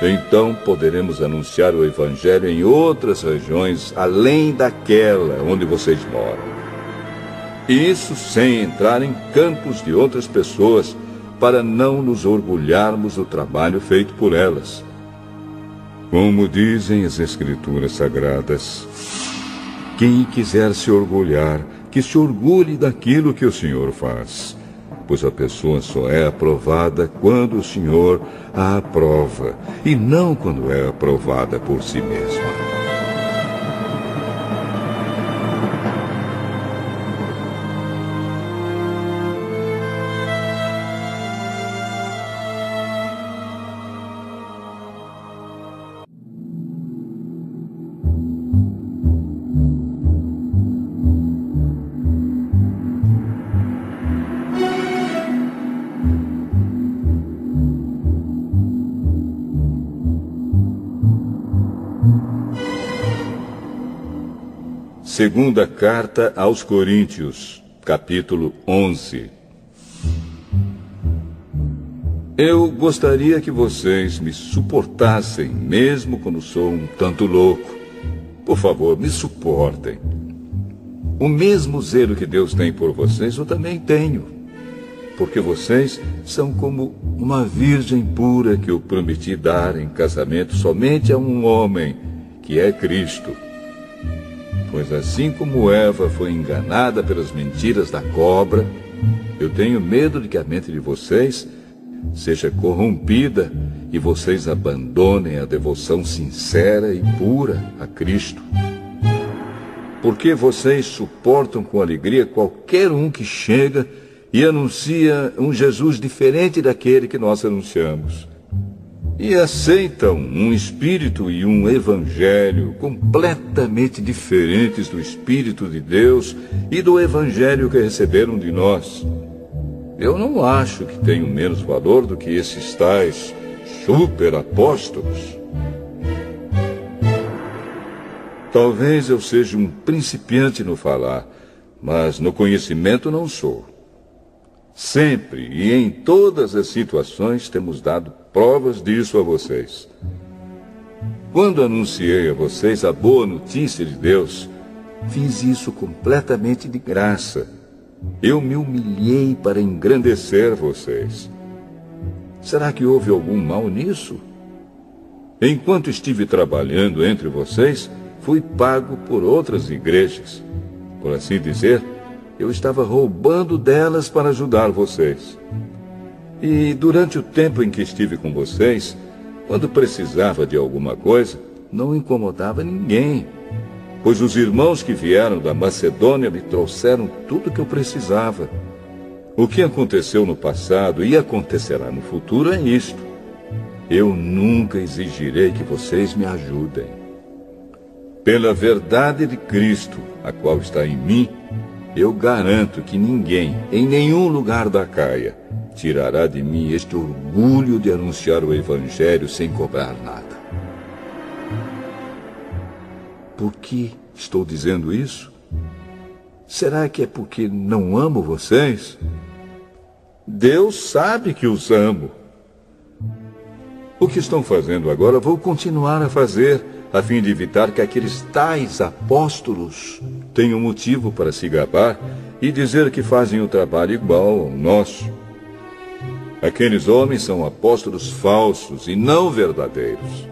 Então poderemos anunciar o Evangelho em outras regiões além daquela onde vocês moram. Isso sem entrar em campos de outras pessoas para não nos orgulharmos do trabalho feito por elas. Como dizem as Escrituras Sagradas, quem quiser se orgulhar, que se orgulhe daquilo que o Senhor faz, pois a pessoa só é aprovada quando o Senhor a aprova, e não quando é aprovada por si mesma. Segunda Carta aos Coríntios, capítulo 11. Eu gostaria que vocês me suportassem, mesmo quando sou um tanto louco. Por favor, me suportem. O mesmo zelo que Deus tem por vocês, eu também tenho. Porque vocês são como uma virgem pura que eu prometi dar em casamento somente a um homem, que é Cristo. Pois assim como Eva foi enganada pelas mentiras da cobra, eu tenho medo de que a mente de vocês seja corrompida e vocês abandonem a devoção sincera e pura a Cristo. Porque vocês suportam com alegria qualquer um que chega e anuncia um Jesus diferente daquele que nós anunciamos. E aceitam um espírito e um evangelho completamente diferentes do Espírito de Deus e do evangelho que receberam de nós. Eu não acho que tenho menos valor do que esses tais super apóstolos. Talvez eu seja um principiante no falar, mas no conhecimento não sou. Sempre e em todas as situações temos dado provas disso a vocês. Quando anunciei a vocês a boa notícia de Deus, fiz isso completamente de graça. Eu me humilhei para engrandecer vocês. Será que houve algum mal nisso? Enquanto estive trabalhando entre vocês, fui pago por outras igrejas. Por assim dizer, eu estava roubando delas para ajudar vocês. E durante o tempo em que estive com vocês, quando precisava de alguma coisa, não incomodava ninguém, pois os irmãos que vieram da Macedônia me trouxeram tudo o que eu precisava. O que aconteceu no passado e acontecerá no futuro é isto: eu nunca exigirei que vocês me ajudem. Pela verdade de Cristo, a qual está em mim, eu garanto que ninguém, em nenhum lugar da Acaia, tirará de mim este orgulho de anunciar o Evangelho sem cobrar nada. Por que estou dizendo isso? Será que é porque não amo vocês? Deus sabe que os amo. O que estão fazendo agora, vou continuar a fazer, a fim de evitar que aqueles tais apóstolos tenham motivo para se gabar e dizer que fazem o trabalho igual ao nosso. Aqueles homens são apóstolos falsos e não verdadeiros.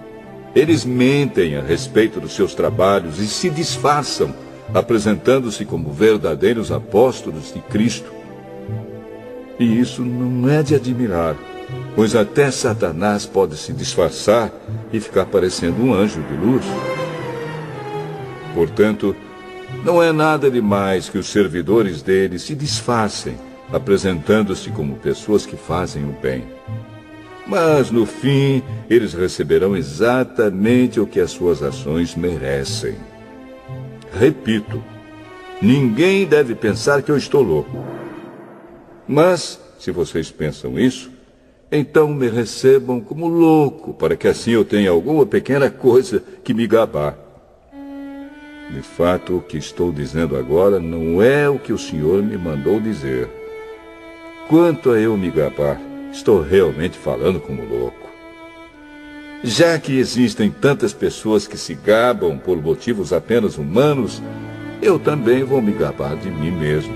Eles mentem a respeito dos seus trabalhos e se disfarçam, apresentando-se como verdadeiros apóstolos de Cristo. E isso não é de admirar, pois até Satanás pode se disfarçar e ficar parecendo um anjo de luz. Portanto, não é nada demais que os servidores dele se disfarcem, apresentando-se como pessoas que fazem o bem. Mas, no fim, eles receberão exatamente o que as suas ações merecem. Repito, ninguém deve pensar que eu estou louco. Mas, se vocês pensam isso, então me recebam como louco, para que assim eu tenha alguma pequena coisa que me gabar. De fato, o que estou dizendo agora não é o que o Senhor me mandou dizer. Quanto a eu me gabar, estou realmente falando como louco. Já que existem tantas pessoas que se gabam por motivos apenas humanos, eu também vou me gabar de mim mesmo.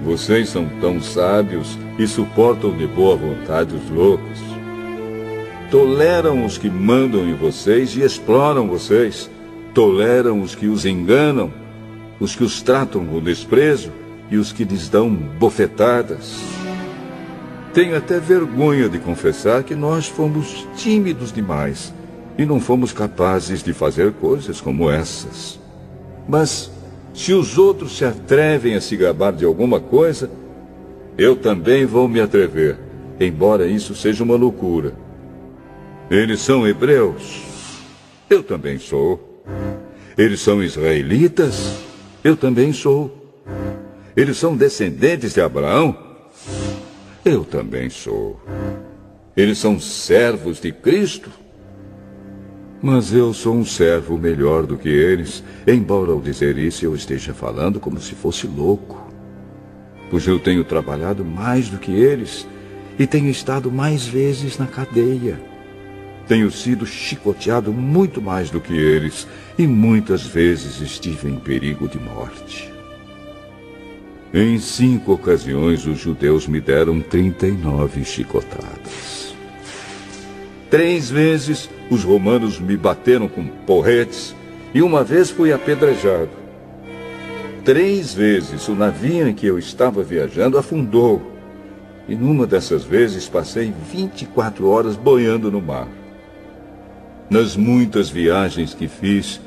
Vocês são tão sábios e suportam de boa vontade os loucos. toleram os que mandam em vocês e exploram vocês, toleram os que os enganam, os que os tratam com desprezo e os que lhes dão bofetadas. Tenho até vergonha de confessar que nós fomos tímidos demais e não fomos capazes de fazer coisas como essas. Mas, se os outros se atrevem a se gabar de alguma coisa, eu também vou me atrever, embora isso seja uma loucura. Eles são hebreus, eu também sou. Eles são israelitas, eu também sou. Eles são descendentes de Abraão, eu também sou. Eles são servos de Cristo, mas eu sou um servo melhor do que eles, embora ao dizer isso eu esteja falando como se fosse louco. Pois eu tenho trabalhado mais do que eles e tenho estado mais vezes na cadeia. Tenho sido chicoteado muito mais do que eles e muitas vezes estive em perigo de morte. Em 5 ocasiões os judeus me deram 39 chicotadas. 3 vezes os romanos me bateram com porretes e uma vez fui apedrejado. 3 vezes o navio em que eu estava viajando afundou e numa dessas vezes passei 24 horas boiando no mar. Nas muitas viagens que fiz,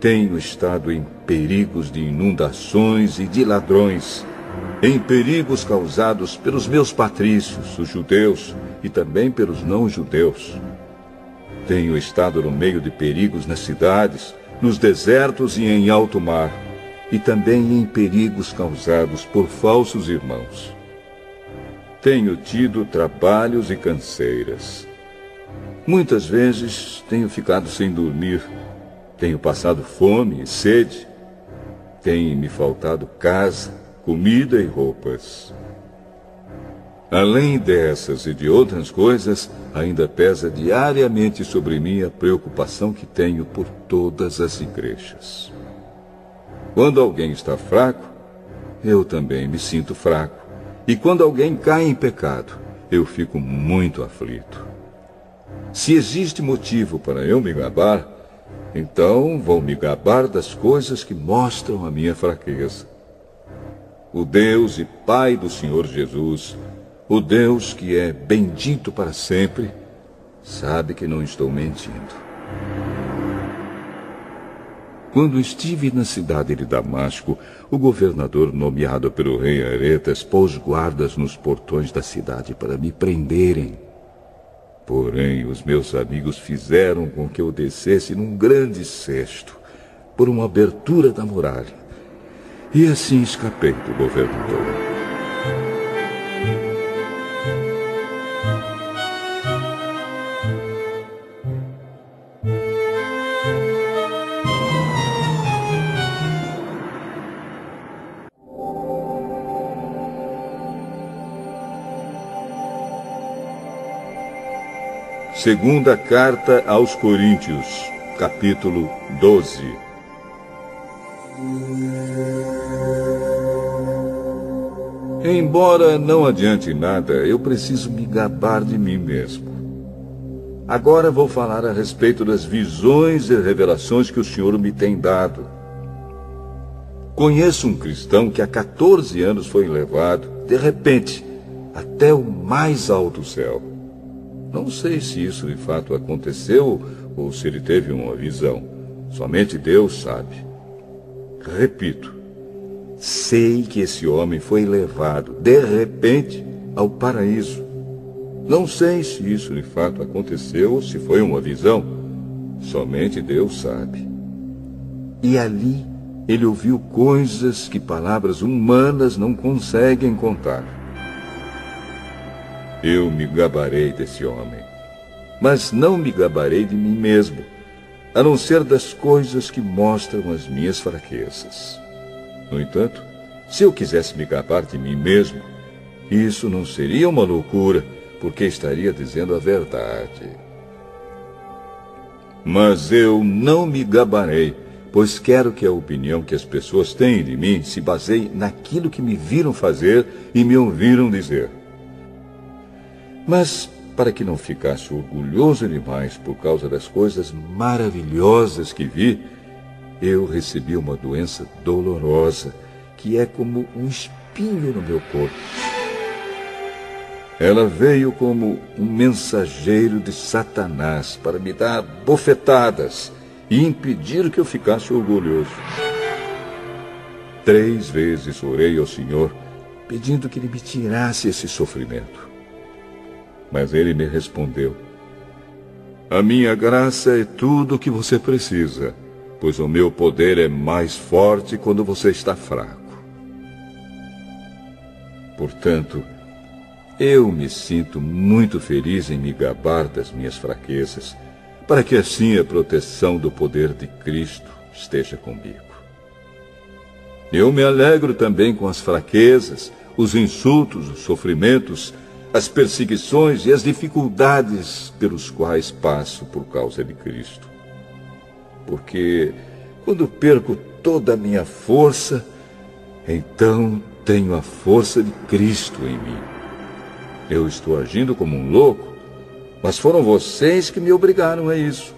tenho estado em perigos de inundações e de ladrões, em perigos causados pelos meus patrícios, os judeus, e também pelos não-judeus. Tenho estado no meio de perigos nas cidades, nos desertos e em alto mar, e também em perigos causados por falsos irmãos. Tenho tido trabalhos e canseiras. Muitas vezes tenho ficado sem dormir, tenho passado fome e sede, tem me faltado casa, comida e roupas. Além dessas e de outras coisas, ainda pesa diariamente sobre mim a preocupação que tenho por todas as igrejas. Quando alguém está fraco, eu também me sinto fraco. E quando alguém cai em pecado, eu fico muito aflito. Se existe motivo para eu me gabar, então vou me gabar das coisas que mostram a minha fraqueza. O Deus e Pai do Senhor Jesus, o Deus que é bendito para sempre, sabe que não estou mentindo. Quando estive na cidade de Damasco, o governador nomeado pelo rei Aretas pôs guardas nos portões da cidade para me prenderem. Porém, os meus amigos fizeram com que eu descesse num grande cesto, por uma abertura da muralha. E assim escapei do governador. Segunda Carta aos Coríntios, capítulo 12. Embora não adiante nada, eu preciso me gabar de mim mesmo. Agora vou falar a respeito das visões e revelações que o Senhor me tem dado. Conheço um cristão que há 14 anos foi levado, de repente, até o mais alto céu. Não sei se isso de fato aconteceu ou se ele teve uma visão. Somente Deus sabe. Repito, sei que esse homem foi levado, de repente, ao paraíso. Não sei se isso de fato aconteceu ou se foi uma visão. Somente Deus sabe. E ali ele ouviu coisas que palavras humanas não conseguem contar. Eu me gabarei desse homem, mas não me gabarei de mim mesmo, a não ser das coisas que mostram as minhas fraquezas. No entanto, se eu quisesse me gabar de mim mesmo, isso não seria uma loucura, porque estaria dizendo a verdade. Mas eu não me gabarei, pois quero que a opinião que as pessoas têm de mim se baseie naquilo que me viram fazer e me ouviram dizer. Mas para que não ficasse orgulhoso demais por causa das coisas maravilhosas que vi, eu recebi uma doença dolorosa, que é como um espinho no meu corpo. Ela veio como um mensageiro de Satanás para me dar bofetadas e impedir que eu ficasse orgulhoso. 3 vezes orei ao Senhor, pedindo que Ele me tirasse esse sofrimento. Mas Ele me respondeu: a minha graça é tudo o que você precisa, pois o meu poder é mais forte quando você está fraco. Portanto, eu me sinto muito feliz em me gabar das minhas fraquezas, para que assim a proteção do poder de Cristo esteja comigo. Eu me alegro também com as fraquezas, os insultos, os sofrimentos, as perseguições e as dificuldades pelos quais passo por causa de Cristo. Porque quando perco toda a minha força, então tenho a força de Cristo em mim. Eu estou agindo como um louco, mas foram vocês que me obrigaram a isso,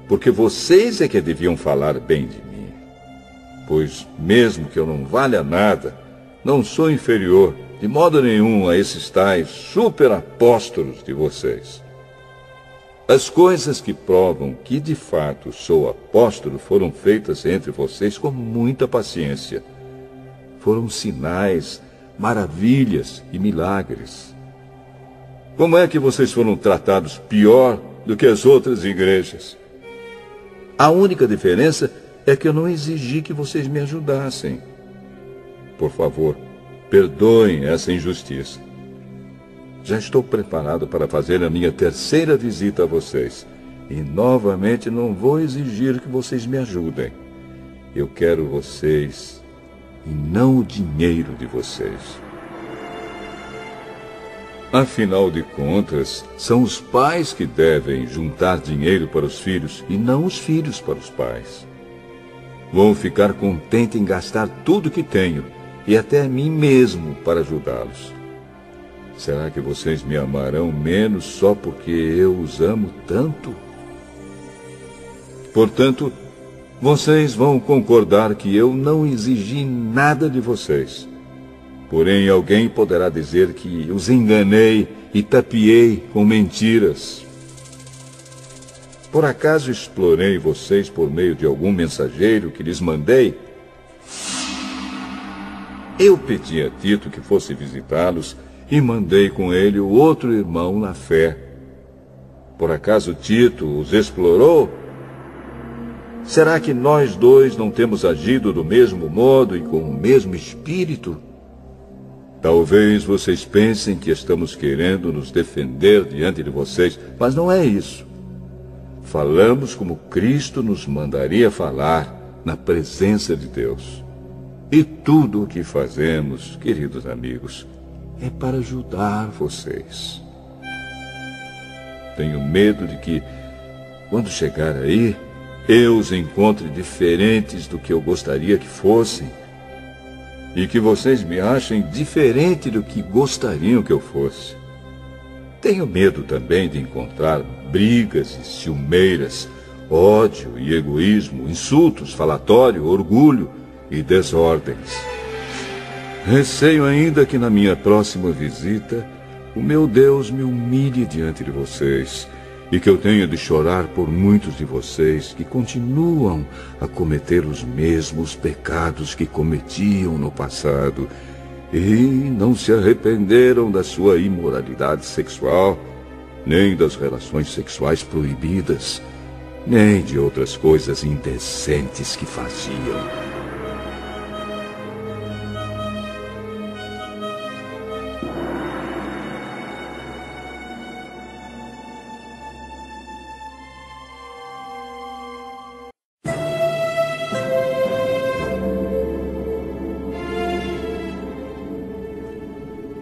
porque vocês é que deviam falar bem de mim. Pois, mesmo que eu não valha nada, não sou inferior, de modo nenhum, a esses tais superapóstolos de vocês. As coisas que provam que, de fato, sou apóstolo foram feitas entre vocês com muita paciência. Foram sinais, maravilhas e milagres. Como é que vocês foram tratados pior do que as outras igrejas? A única diferença é que eu não exigi que vocês me ajudassem. Por favor, perdoem essa injustiça. Já estou preparado para fazer a minha 3ª visita a vocês. E novamente não vou exigir que vocês me ajudem. Eu quero vocês e não o dinheiro de vocês. Afinal de contas, são os pais que devem juntar dinheiro para os filhos e não os filhos para os pais. Vou ficar contente em gastar tudo que tenho e até a mim mesmo para ajudá-los. Será que vocês me amarão menos só porque eu os amo tanto? Portanto, vocês vão concordar que eu não exigi nada de vocês. Porém, alguém poderá dizer que os enganei e tapeei com mentiras. Por acaso explorei vocês por meio de algum mensageiro que lhes mandei? Eu pedi a Tito que fosse visitá-los e mandei com ele o outro irmão na fé. Por acaso Tito os explorou? Será que nós dois não temos agido do mesmo modo e com o mesmo espírito? Talvez vocês pensem que estamos querendo nos defender diante de vocês, mas não é isso. Falamos como Cristo nos mandaria falar na presença de Deus. E tudo o que fazemos, queridos amigos, é para ajudar vocês. Tenho medo de que, quando chegar aí, eu os encontre diferentes do que eu gostaria que fossem, e que vocês me achem diferente do que gostariam que eu fosse. Tenho medo também de encontrar brigas e ciumeiras, ódio e egoísmo, insultos, falatório, orgulho e desordens. Receio ainda que na minha próxima visita o meu Deus me humilhe diante de vocês e que eu tenha de chorar por muitos de vocês que continuam a cometer os mesmos pecados que cometiam no passado e não se arrependeram da sua imoralidade sexual, nem das relações sexuais proibidas, nem de outras coisas indecentes que faziam.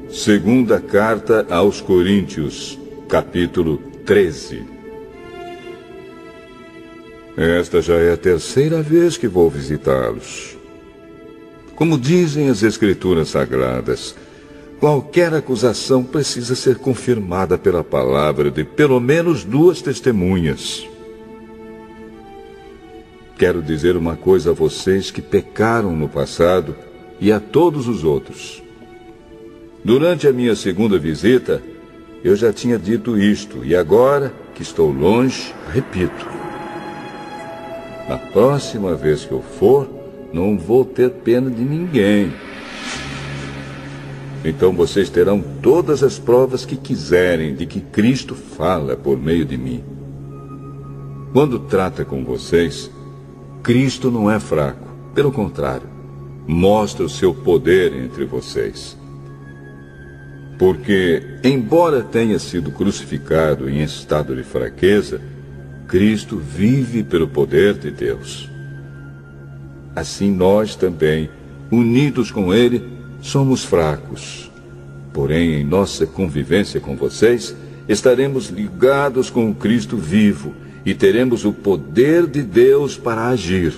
Segunda Carta aos Coríntios, capítulo 13. Esta já é a 3ª vez que vou visitá-los. Como dizem as Escrituras Sagradas, Qualquer acusação precisa ser confirmada pela palavra de pelo menos 2 testemunhas. Quero dizer uma coisa a vocês que pecaram no passado e a todos os outros. Durante a minha segunda visita, eu já tinha dito isto, e agora que estou longe, repito. A próxima vez que eu for, não vou ter pena de ninguém. Então vocês terão todas as provas que quiserem de que Cristo fala por meio de mim. Quando trata com vocês, Cristo não é fraco. Pelo contrário, mostra o seu poder entre vocês. Porque, embora tenha sido crucificado em estado de fraqueza, Cristo vive pelo poder de Deus. Assim nós também, unidos com Ele, somos fracos. Porém, em nossa convivência com vocês, estaremos ligados com o Cristo vivo e teremos o poder de Deus para agir.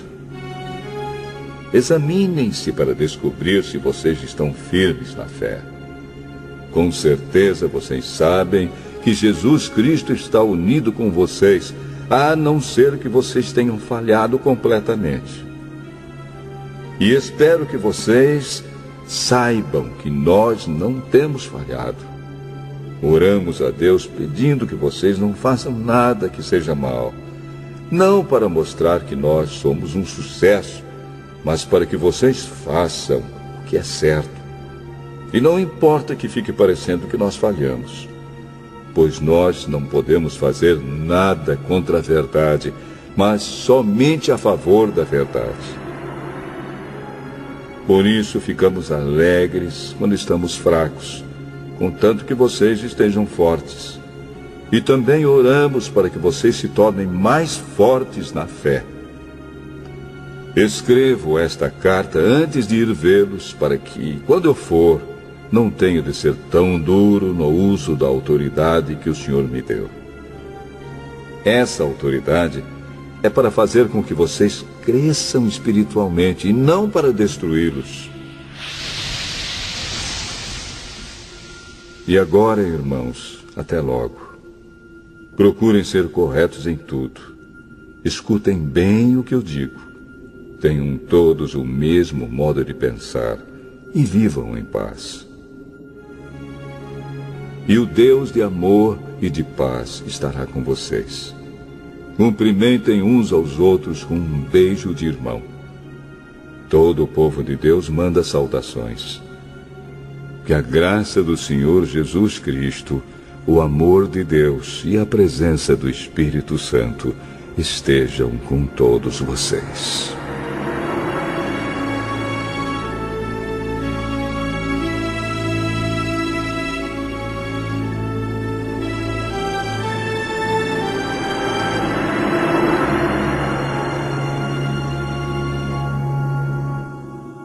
Examinem-se para descobrir se vocês estão firmes na fé. Com certeza vocês sabem que Jesus Cristo está unido com vocês, a não ser que vocês tenham falhado completamente. E espero que vocês saibam que nós não temos falhado. Oramos a Deus pedindo que vocês não façam nada que seja mal, não para mostrar que nós somos um sucesso, mas para que vocês façam o que é certo. E não importa que fique parecendo que nós falhamos, pois nós não podemos fazer nada contra a verdade, mas somente a favor da verdade. Por isso ficamos alegres quando estamos fracos, contanto que vocês estejam fortes. E também oramos para que vocês se tornem mais fortes na fé. Escrevo esta carta antes de ir vê-los, para que, quando eu for, não tenha de ser tão duro no uso da autoridade que o Senhor me deu. Essa autoridade é para fazer com que vocês cresçam espiritualmente e não para destruí-los. E agora, irmãos, até logo. Procurem ser corretos em tudo. Escutem bem o que eu digo. Tenham todos o mesmo modo de pensar e vivam em paz. E o Deus de amor e de paz estará com vocês. Cumprimentem uns aos outros com um beijo de irmão. Todo o povo de Deus manda saudações. Que a graça do Senhor Jesus Cristo, o amor de Deus e a presença do Espírito Santo estejam com todos vocês.